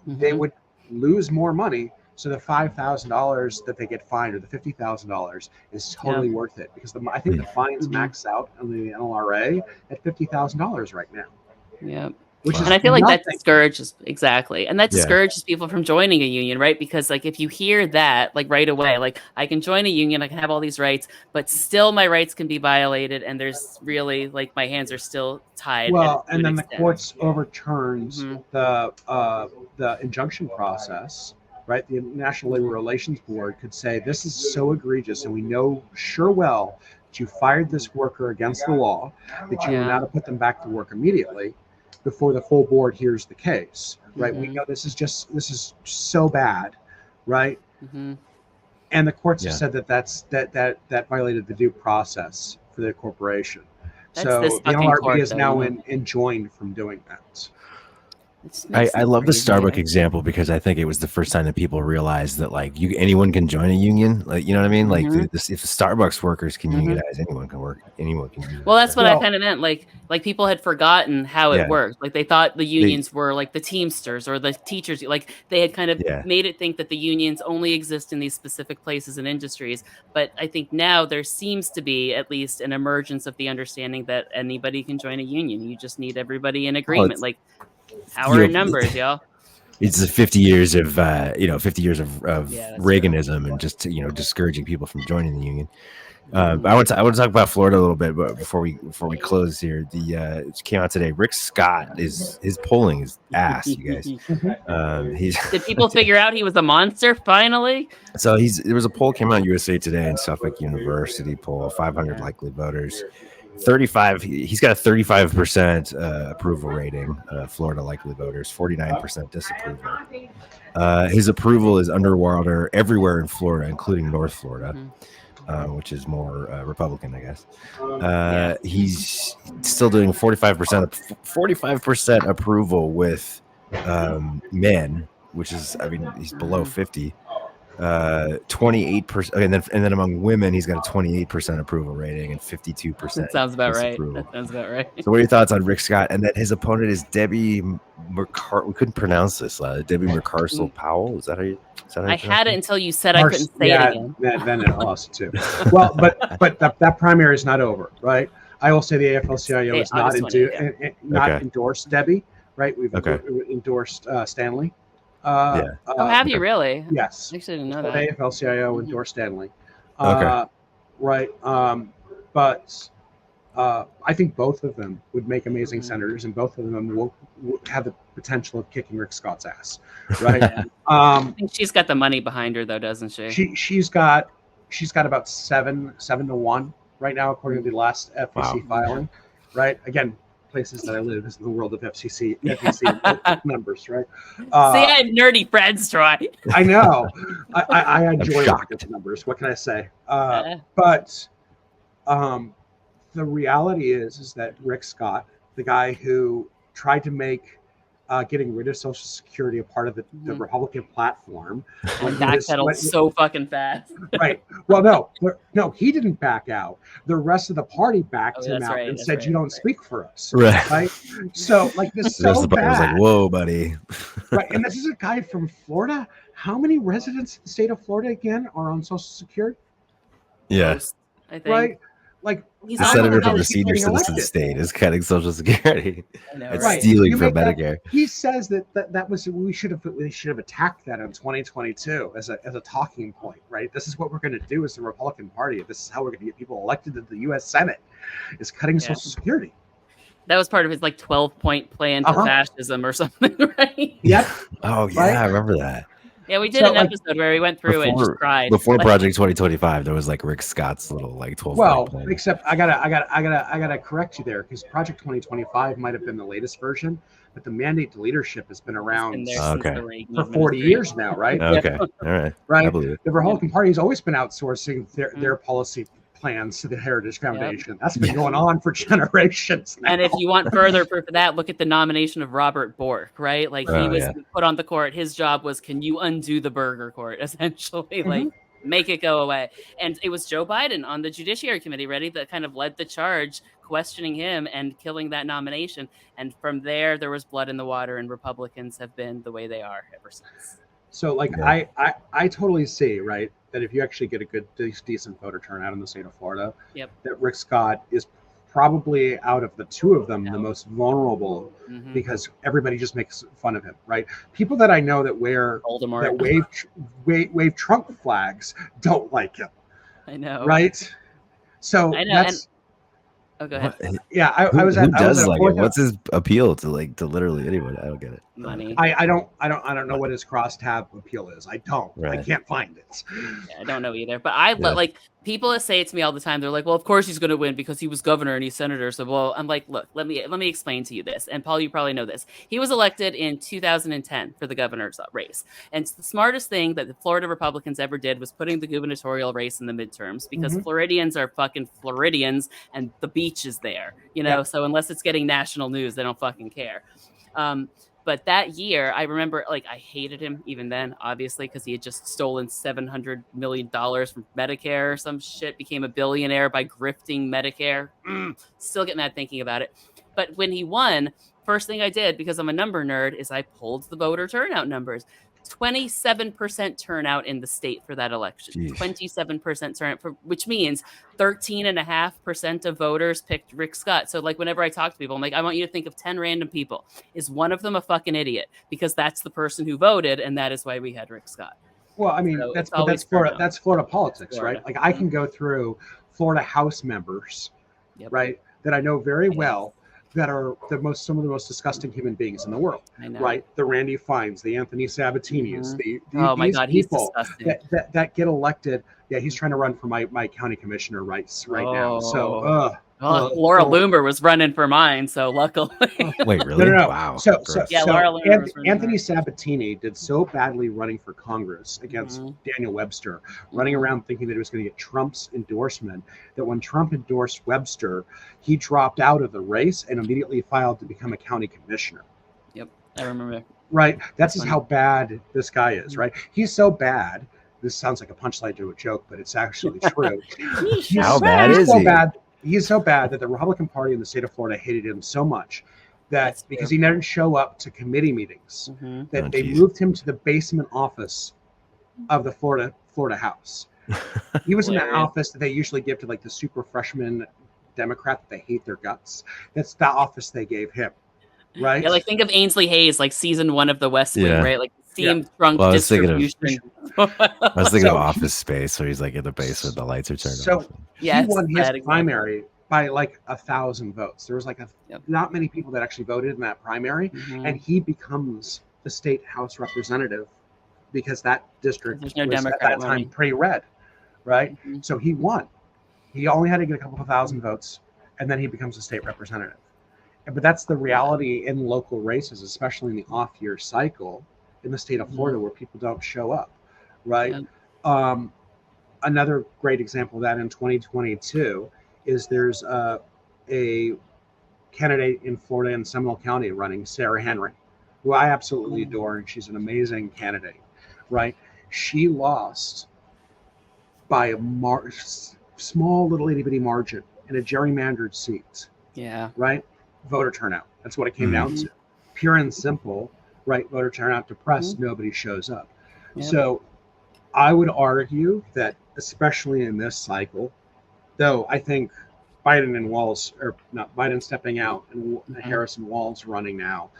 they would lose more money. So the $5,000 that they get fined, or the $50,000, is totally worth it, because I think the fines max out on the NLRA at $50,000 right now. Yeah. And I feel like that discourages people from joining a union, right? Because like if you hear that like right away, like I can join a union, I can have all these rights, but still my rights can be violated, and there's really like my hands are still tied. Well, and then the courts overturns the injunction process, right? The National Labor Relations Board could say this is so egregious, and we know sure well that you fired this worker against the law, that you are now to put them back to work immediately before the full board hears the case, right? We know this is so bad, right? And the courts have said that violated the due process for the corporation. So the NLRB is now enjoined from doing that. I love the Starbucks example, because I think it was the first time that people realized that like anyone can join a union. Like, you know what I mean? Like if the Starbucks workers can unionize, anyone can work. Anyone can. Well, that's what I kind of meant. Like people had forgotten how it worked. Like they thought the unions were like the Teamsters or the teachers. Like they had kind of made it think that the unions only exist in these specific places and industries. But I think now there seems to be at least an emergence of the understanding that anybody can join a union. You just need everybody in agreement. Like. Power in numbers, y'all. It's 50 years of 50 years of Reaganism and just discouraging people from joining the union. I want to talk about Florida a little bit, but before we close here, it came out today. Rick Scott his polling is ass, you guys. Did people figure out he was a monster finally? So there was a poll came out USA Today and Suffolk University poll, 500 likely voters. 35. He's got a 35% approval rating. Florida likely voters, 49% disapproval. His approval is underwater everywhere in Florida, including North Florida, which is more Republican, I guess. He's still doing 45% approval with men, which is, I mean, he's below 50. 28%, and then among women, he's got a 28% approval rating and 52%. That sounds about right. So, what are your thoughts on Rick Scott? And then his opponent is Debbie we couldn't pronounce this. Debbie McCarsell-Powell. Is that how you? I had it until you said I couldn't say it again. Then it lost too. Well, but that primary is not over, right? I will say the AFL-CIO is not endorsed Debbie, right? We've endorsed Stanley. Have you really? Yes. I actually didn't know that. The AFL-CIO endorsed Stanley. Right. But I think both of them would make amazing senators, and both of them will have the potential of kicking Rick Scott's ass. Right. I think she's got the money behind her, though, doesn't she? She's got about 7 to 1 right now, according to the last FEC filing. Right, again, places that I live is in the world of FEC numbers. Right. See, I have nerdy friends, Troy. I know. I enjoy the numbers. What can I say? But the reality is that Rick Scott, the guy who tried to make getting rid of Social Security a part of the Republican platform, and backpedaled so fucking fast. Right. Well, no, he didn't back out. The rest of the party backed him out and said, "You don't speak for us." Right. So, like, this so bad. Was like, "Whoa, buddy." Right. And this is a guy from Florida. How many residents in the state of Florida again are on Social Security? Yeah. Most, I think. Right. Like, the senator from a senior citizen state is cutting Social Security. It's stealing from Medicare. He says that was we should have attacked that in 2022 as a talking point, right? This is what we're going to do as the Republican Party. This is how we're going to get people elected to the U.S. Senate, is cutting Social Security. That was part of his 12-point plan to fascism or something, right? Yep. Oh yeah, I remember that. Yeah, we did an episode where we went through it and just cried. Before Project 2025, there was like Rick Scott's little 12-point plan. Except I gotta correct you there, because Project 2025 might have been the latest version, but the mandate to leadership has been around for 40 years now, right? Okay, all right. Right. The Republican Party has always been outsourcing their policy plans to the Heritage Foundation. That's been going on for generations now. And if you want further proof of that, look at the nomination of Robert Bork, right? Like, he was put on the court. His job was, can you undo the Burger Court, essentially? Like, make it go away. And it was Joe Biden on the Judiciary Committee, that kind of led the charge, questioning him and killing that nomination. And from there was blood in the water, and Republicans have been the way they are ever since. So, like, I totally see, right, that if you actually get a good, decent voter turnout in the state of Florida, that Rick Scott is probably, out of the two of them, the most vulnerable, because everybody just makes fun of him, right? People that I know that wave Trump flags don't like him. I know, right? So I know. that's. Go ahead. Yeah, I was at. Who does like it? What's his appeal to literally anyone? I don't get it. Money. I don't know what his crosstab appeal is. I don't. Right. I can't find it. Yeah, I don't know either. But like, people say it to me all the time. They're like, "Well, of course he's going to win because he was governor and he's senator." So, well, I'm like, look, let me explain to you this. And Paul, you probably know this. He was elected in 2010 for the governor's race. And the smartest thing that the Florida Republicans ever did was putting the gubernatorial race in the midterms, because Floridians are fucking Floridians, and the beach is there, So unless it's getting national news, they don't fucking care. But that year, I remember, like, I hated him even then, obviously, because he had just stolen $700 million from Medicare or some shit, became a billionaire by grifting Medicare. Still get mad thinking about it. But when he won, first thing I did, because I'm a number nerd, is I pulled the voter turnout numbers. 27% turnout in the state for that election. Jeez. 27% turnout, which means 13.5% of voters picked Rick Scott. So, like, whenever I talk to people, I'm like, I want you to think of 10 random people. Is one of them a fucking idiot? Because that's the person who voted, and that is why we had Rick Scott. Well, I mean, so that's Florida. That's Florida politics, right? Like, I can go through Florida House members, right, that I know very well, that are some of the most disgusting human beings in the world, right? The Randy Fines, the Anthony Sabatinis, these people that get elected. Yeah, he's trying to run for my county commissioner right now. So, Laura Loomer was running for mine, so luckily. Wait, really? No. Wow. So Laura Loomer Anthony Sabatini did so badly running for Congress against Daniel Webster, running around thinking that he was going to get Trump's endorsement, that when Trump endorsed Webster, he dropped out of the race and immediately filed to become a county commissioner. Yep, I remember. Right? That's just how bad this guy is, right? He's so bad. This sounds like a punchline to a joke, but it's actually true. How bad is he? He's so bad that the Republican Party in the state of Florida hated him so much that because he didn't show up to committee meetings, that they moved him to the basement office of the Florida House. He was in that office that they usually give to, like, the super freshman Democrat that they hate their guts. That's the office they gave him, right? Yeah, like, think of Ainsley Hayes, like season 1 of The West Wing, right? Like, steam trunk distribution. I was thinking of Office Space, where he's like in the basement, the lights are turned off. He won his primary by like 1,000 votes. There was like not many people that actually voted in that primary, and he becomes the state House representative because that district was at that time pretty red, right? So he won. He only had to get a couple of thousand votes, and then he becomes a state representative. But that's the reality in local races, especially in the off-year cycle in the state of Florida, where people don't show up, right? Another great example of that in 2022 is there's a candidate in Florida in Seminole County running, Sarah Henry, who I absolutely adore, and she's an amazing candidate, right? She lost by a small little itty-bitty margin in a gerrymandered seat. Yeah. Right? Voter turnout. That's what it came down to. Pure and simple, right? Voter turnout depressed, nobody shows up. Yep. So I would argue that, especially in this cycle, though I think Biden and Walz, or not Biden stepping out and Harris and Walz running now,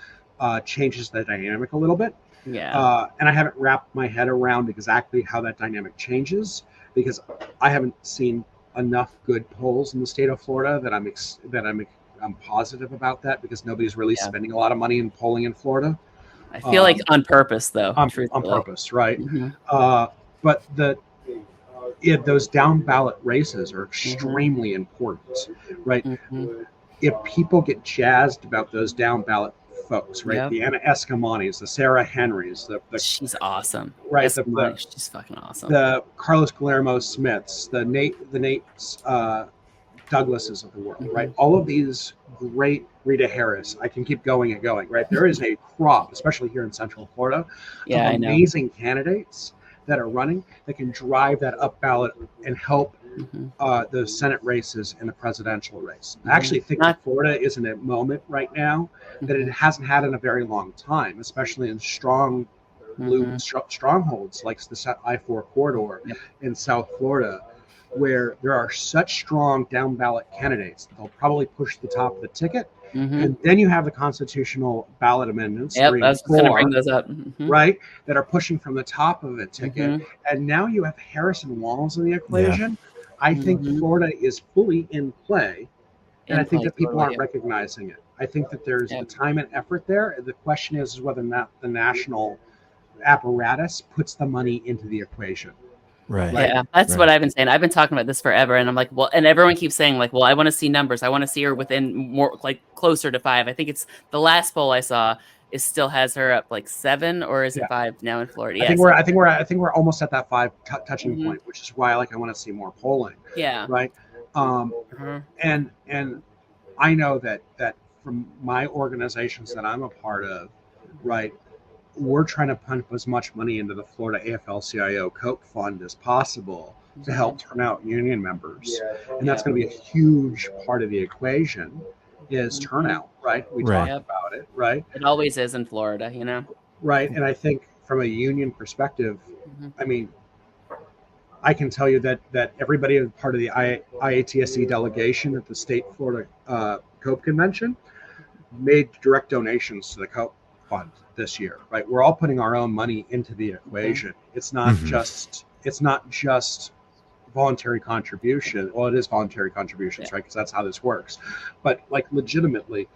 changes the dynamic a little bit. Yeah. And I haven't wrapped my head around exactly how that dynamic changes, because I haven't seen enough good polls in the state of Florida that I'm positive about that, because nobody's really spending a lot of money in polling in Florida. I feel like on purpose, though. On purpose, right? But those down ballot races are extremely important, right? If people get jazzed about those down ballot folks, right? The Anna Escamanis, the Sarah Henrys, she's awesome, right? She's fucking awesome. The Carlos Guillermo Smiths, the Nate Douglases of the world, right? All of these great, Rita Harris. I can keep going and going, right? There is a crop, especially here in Central Florida, of amazing candidates that are running that can drive that up ballot and help the Senate races and the presidential race. I actually think that Florida is in a moment right now that it hasn't had in a very long time, especially in strong blue strongholds like the I-4 corridor in South Florida, where there are such strong down ballot candidates that they'll probably push the top of the ticket. And then you have the constitutional ballot amendments, 3 and 4, going to bring those up, right, that are pushing from the top of the ticket. And now you have Harris and Walz in the equation. I think Florida is fully in play, and I think that people aren't recognizing it. I think that there's the time and effort there. The question is whether or not the national apparatus puts the money into the equation. Right. Yeah, that's what I've been saying. I've been talking about this forever, and I'm like, well, and everyone keeps saying like, well, I want to see numbers. I want to see her within more, like closer to 5. I think it's the last poll I saw is still has her up like 7, or is it 5 now in Florida? I think we're almost at that 5 touching point, which is why I want to see more polling. Yeah. Right. And I know that from my organizations that I'm a part of, right, we're trying to pump as much money into the Florida AFL-CIO Coke Fund as possible to help turn out union members. And that's going to be a huge part of the equation is turnout, right? We talked about it, right? It always is in Florida, you know? Right. And I think from a union perspective, I mean, I can tell you that everybody as part of the IATSE delegation at the state Florida Coke Convention made direct donations to the Coke Fund this year, right? We're all putting our own money into the equation. It's not just voluntary contribution. Well, it is voluntary contributions, right? Because that's how this works. But like legitimately,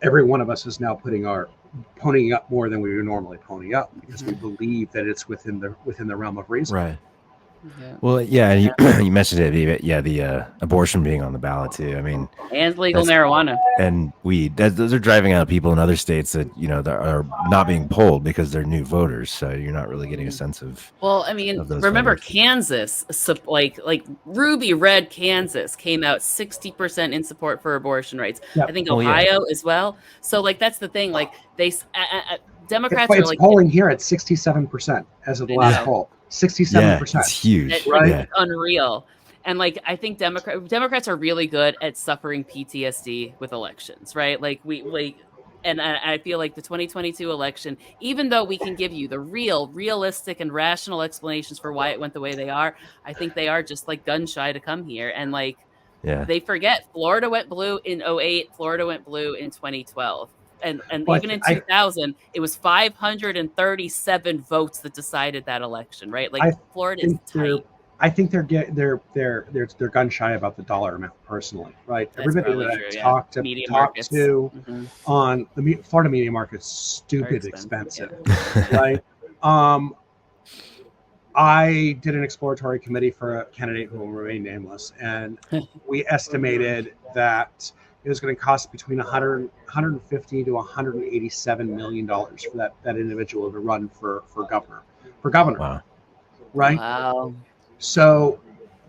every one of us is now ponying up more than we would normally pony up because we believe that it's within the realm of reason. Right. Yeah. Well, yeah, you mentioned it. Yeah, the abortion being on the ballot too. I mean, and legal marijuana and weed. Those are driving out people in other states that that are not being polled because they're new voters. So you're not really getting a sense of. Well, I mean, remember voters. Kansas, like ruby red Kansas came out 60% in support for abortion rights. Yep. I think Ohio as well. So like that's the thing. Like they Democrats are like polling here at 67% as of the last poll. 67%. It's huge. It's unreal. And like I think Democrats are really good at suffering PTSD with elections, right? Like and I feel like the 2022 election, even though we can give you the realistic and rational explanations for why it went the way they are, I think they are just like gun shy to come here. And like they forget Florida went blue in 2008, Florida went blue in 2012. And even in 2000, it was 537 votes that decided that election, right? Like Florida is tight. I think they're gun shy about the dollar amount personally, right? That's everybody that I've talked to on the Florida media market's stupid expensive. Right? I did an exploratory committee for a candidate who will remain nameless, and we estimated that it was going to cost between $150 to $187 million for that individual to run for governor. Wow. Right? Wow. So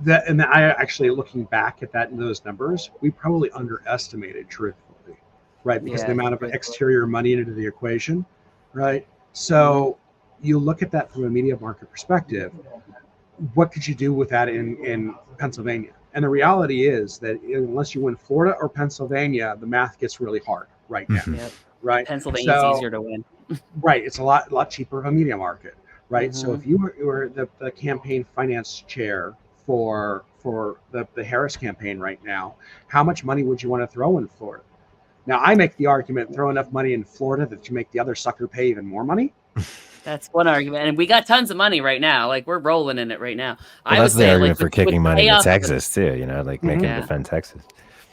I actually, looking back at those numbers, we probably underestimated, truthfully, right? Because of the amount of exterior money into the equation, right? So you look at that from a media market perspective. What could you do with that in Pennsylvania? And the reality is that unless you win Florida or Pennsylvania, the math gets really hard right now. Yep. Right? Pennsylvania's easier to win. Right. It's a lot cheaper of a media market. Right. So if you were the campaign finance chair for the Harris campaign right now, how much money would you want to throw in Florida? Now, I make the argument, throw enough money in Florida that you make the other sucker pay even more money. That's one argument. And we got tons of money right now. Like, we're rolling in it right now. Well, that's the argument for kicking money into Texas, too, like making it defend Texas.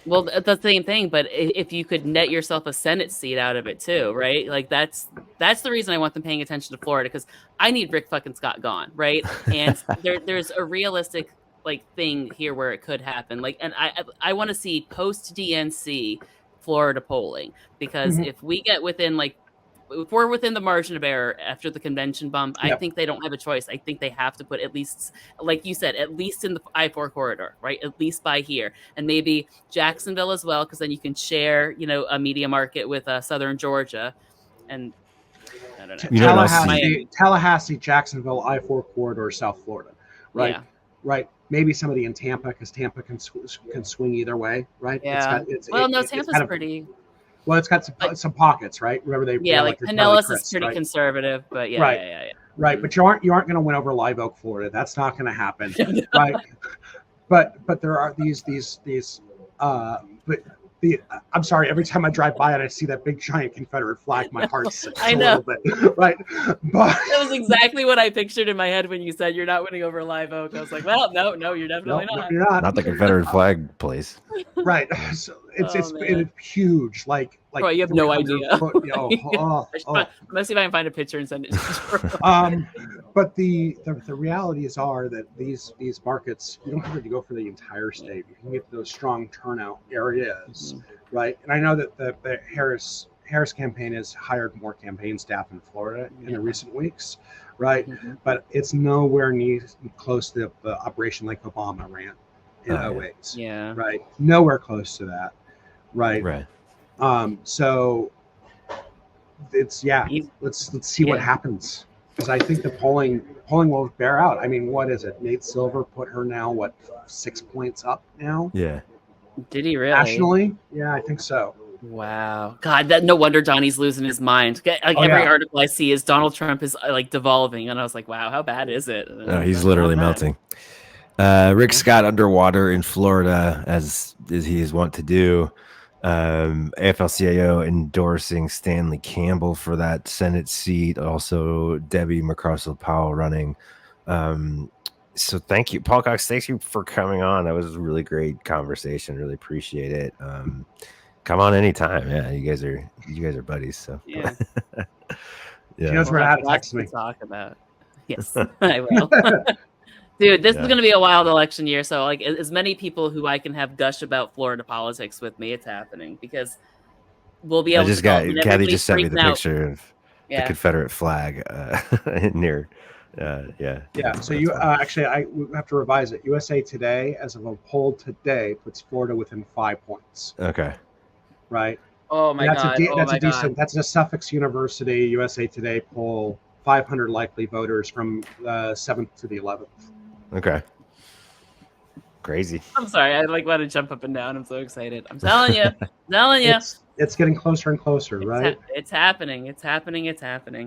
Well, that's the same thing, but if you could net yourself a Senate seat out of it too, right? Like that's the reason I want them paying attention to Florida, because I need Rick fucking Scott gone, right? And there's a realistic thing here where it could happen. And I want to see post DNC Florida polling, because if we get within if we're within the margin of error after the convention bump, I think they don't have a choice. I think they have to put at least, like you said, at least in the I-4 corridor, right? At least by here. And maybe Jacksonville as well, because then you can share, a media market with Southern Georgia. And I don't know. Tallahassee, Jacksonville, I-4 corridor, South Florida, right? Yeah. Right. Maybe somebody in Tampa, because Tampa can swing either way, right? Yeah. Tampa's pretty... Well, it's got some pockets, right? Remember Pinellas is pretty conservative, but yeah. Right, but you aren't going to win over Live Oak, Florida. That's not going to happen, right? But there are these I'm sorry. Every time I drive by it, I see that big giant Confederate flag. My heart sinks a little bit, right? But that was exactly what I pictured in my head when you said you're not winning over Live Oak. I was like, well, no, you're definitely not. You're not. Not the Confederate flag place. Right. So it's huge. Bro, you have no idea. Let's see if I can find a picture and send it to you. But the realities are that these markets, you don't have to go for the entire state. You can get those strong turnout areas, right? And I know that the Harris campaign has hired more campaign staff in Florida in the recent weeks, right? But it's nowhere near close to the operation like Obama ran in 08. Yeah. Right. Nowhere close to that. Right. So it's let's see what happens, because I think the polling will bear out. I mean, what is it? Nate Silver put her now 6 points up now? Yeah. Did he really? Nationally? Yeah, I think so. Wow. God, no wonder Donnie's losing his mind. Every article I see is Donald Trump is devolving, and I was like, wow, how bad is it? No, he's literally melting. Rick Scott underwater in Florida, as he is wont to do. AFL-CIO endorsing Stanley Campbell for that Senate seat. Also, Debbie McCarcel-Powell running. So thank you, Paul Cox. Thank you for coming on. That was a really great conversation. Really appreciate it. Come on anytime. Yeah, you guys are buddies. So yeah. She knows where to text me. Talk about. Yes, I will. Dude, this is going to be a wild election year. So, as many people who I can have gush about Florida politics with me, it's happening, because we'll be able to. Kathy just sent me the picture of the Confederate flag near. Yeah. So you we have to revise it. USA Today, as of a poll today, puts Florida within 5 points. Okay. Right. Oh my God. That's a Suffolk University USA Today poll. 500 likely voters from the 7th to the 11th. Okay. Crazy. I'm sorry. I want to jump up and down. I'm so excited. I'm telling you. It's getting closer and closer, right? It's happening. It's happening.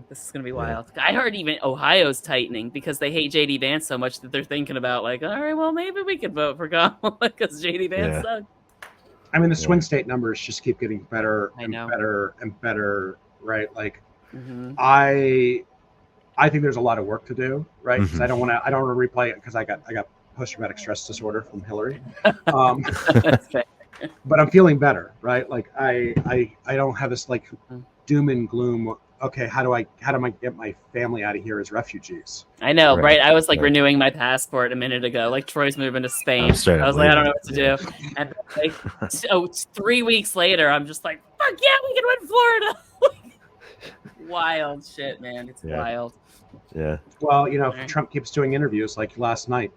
This is going to be wild. I heard even Ohio's tightening because they hate JD Vance so much that they're thinking about all right, well, maybe we could vote for Kamala because JD Vance sucks. I mean, the swing state numbers just keep getting better and better and better, right? I think there's a lot of work to do, right? Because I don't want to replay it, because I got post-traumatic stress disorder from Hillary. But I'm feeling better, right? I don't have this doom and gloom okay, how do I get my family out of here as refugees? I know, right? I was like renewing my passport a minute ago. Like Troy's moving to Spain. I was like, I don't know what to do. And like, 3 weeks later, I'm just like, fuck yeah, we can win Florida. Wild shit, man. It's wild. Yeah. Well, Trump keeps doing interviews like last night,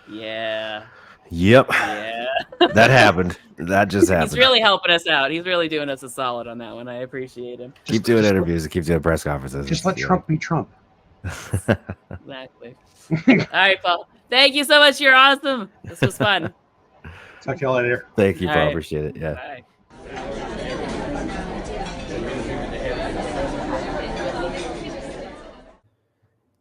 Yeah. Yep. Yeah. That happened. That just happened. He's really helping us out. He's really doing us a solid on that one. I appreciate him. Keep doing interviews and keep doing press conferences. Just let Trump be Trump. Exactly. All right, Paul. Thank you so much. You're awesome. This was fun. Talk to you later. Thank you, Paul. Right. Appreciate it. Yeah. Bye.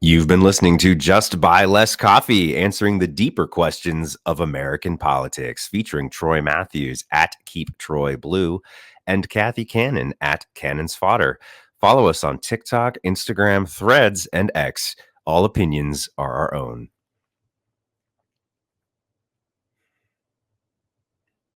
You've been listening to Just Buy Less Coffee, answering the deeper questions of American politics, featuring Troy Matthews at Keep Troy Blue and Kathy Cannon at Cannon's Fodder. Follow us on TikTok, Instagram, Threads, and X. All opinions are our own.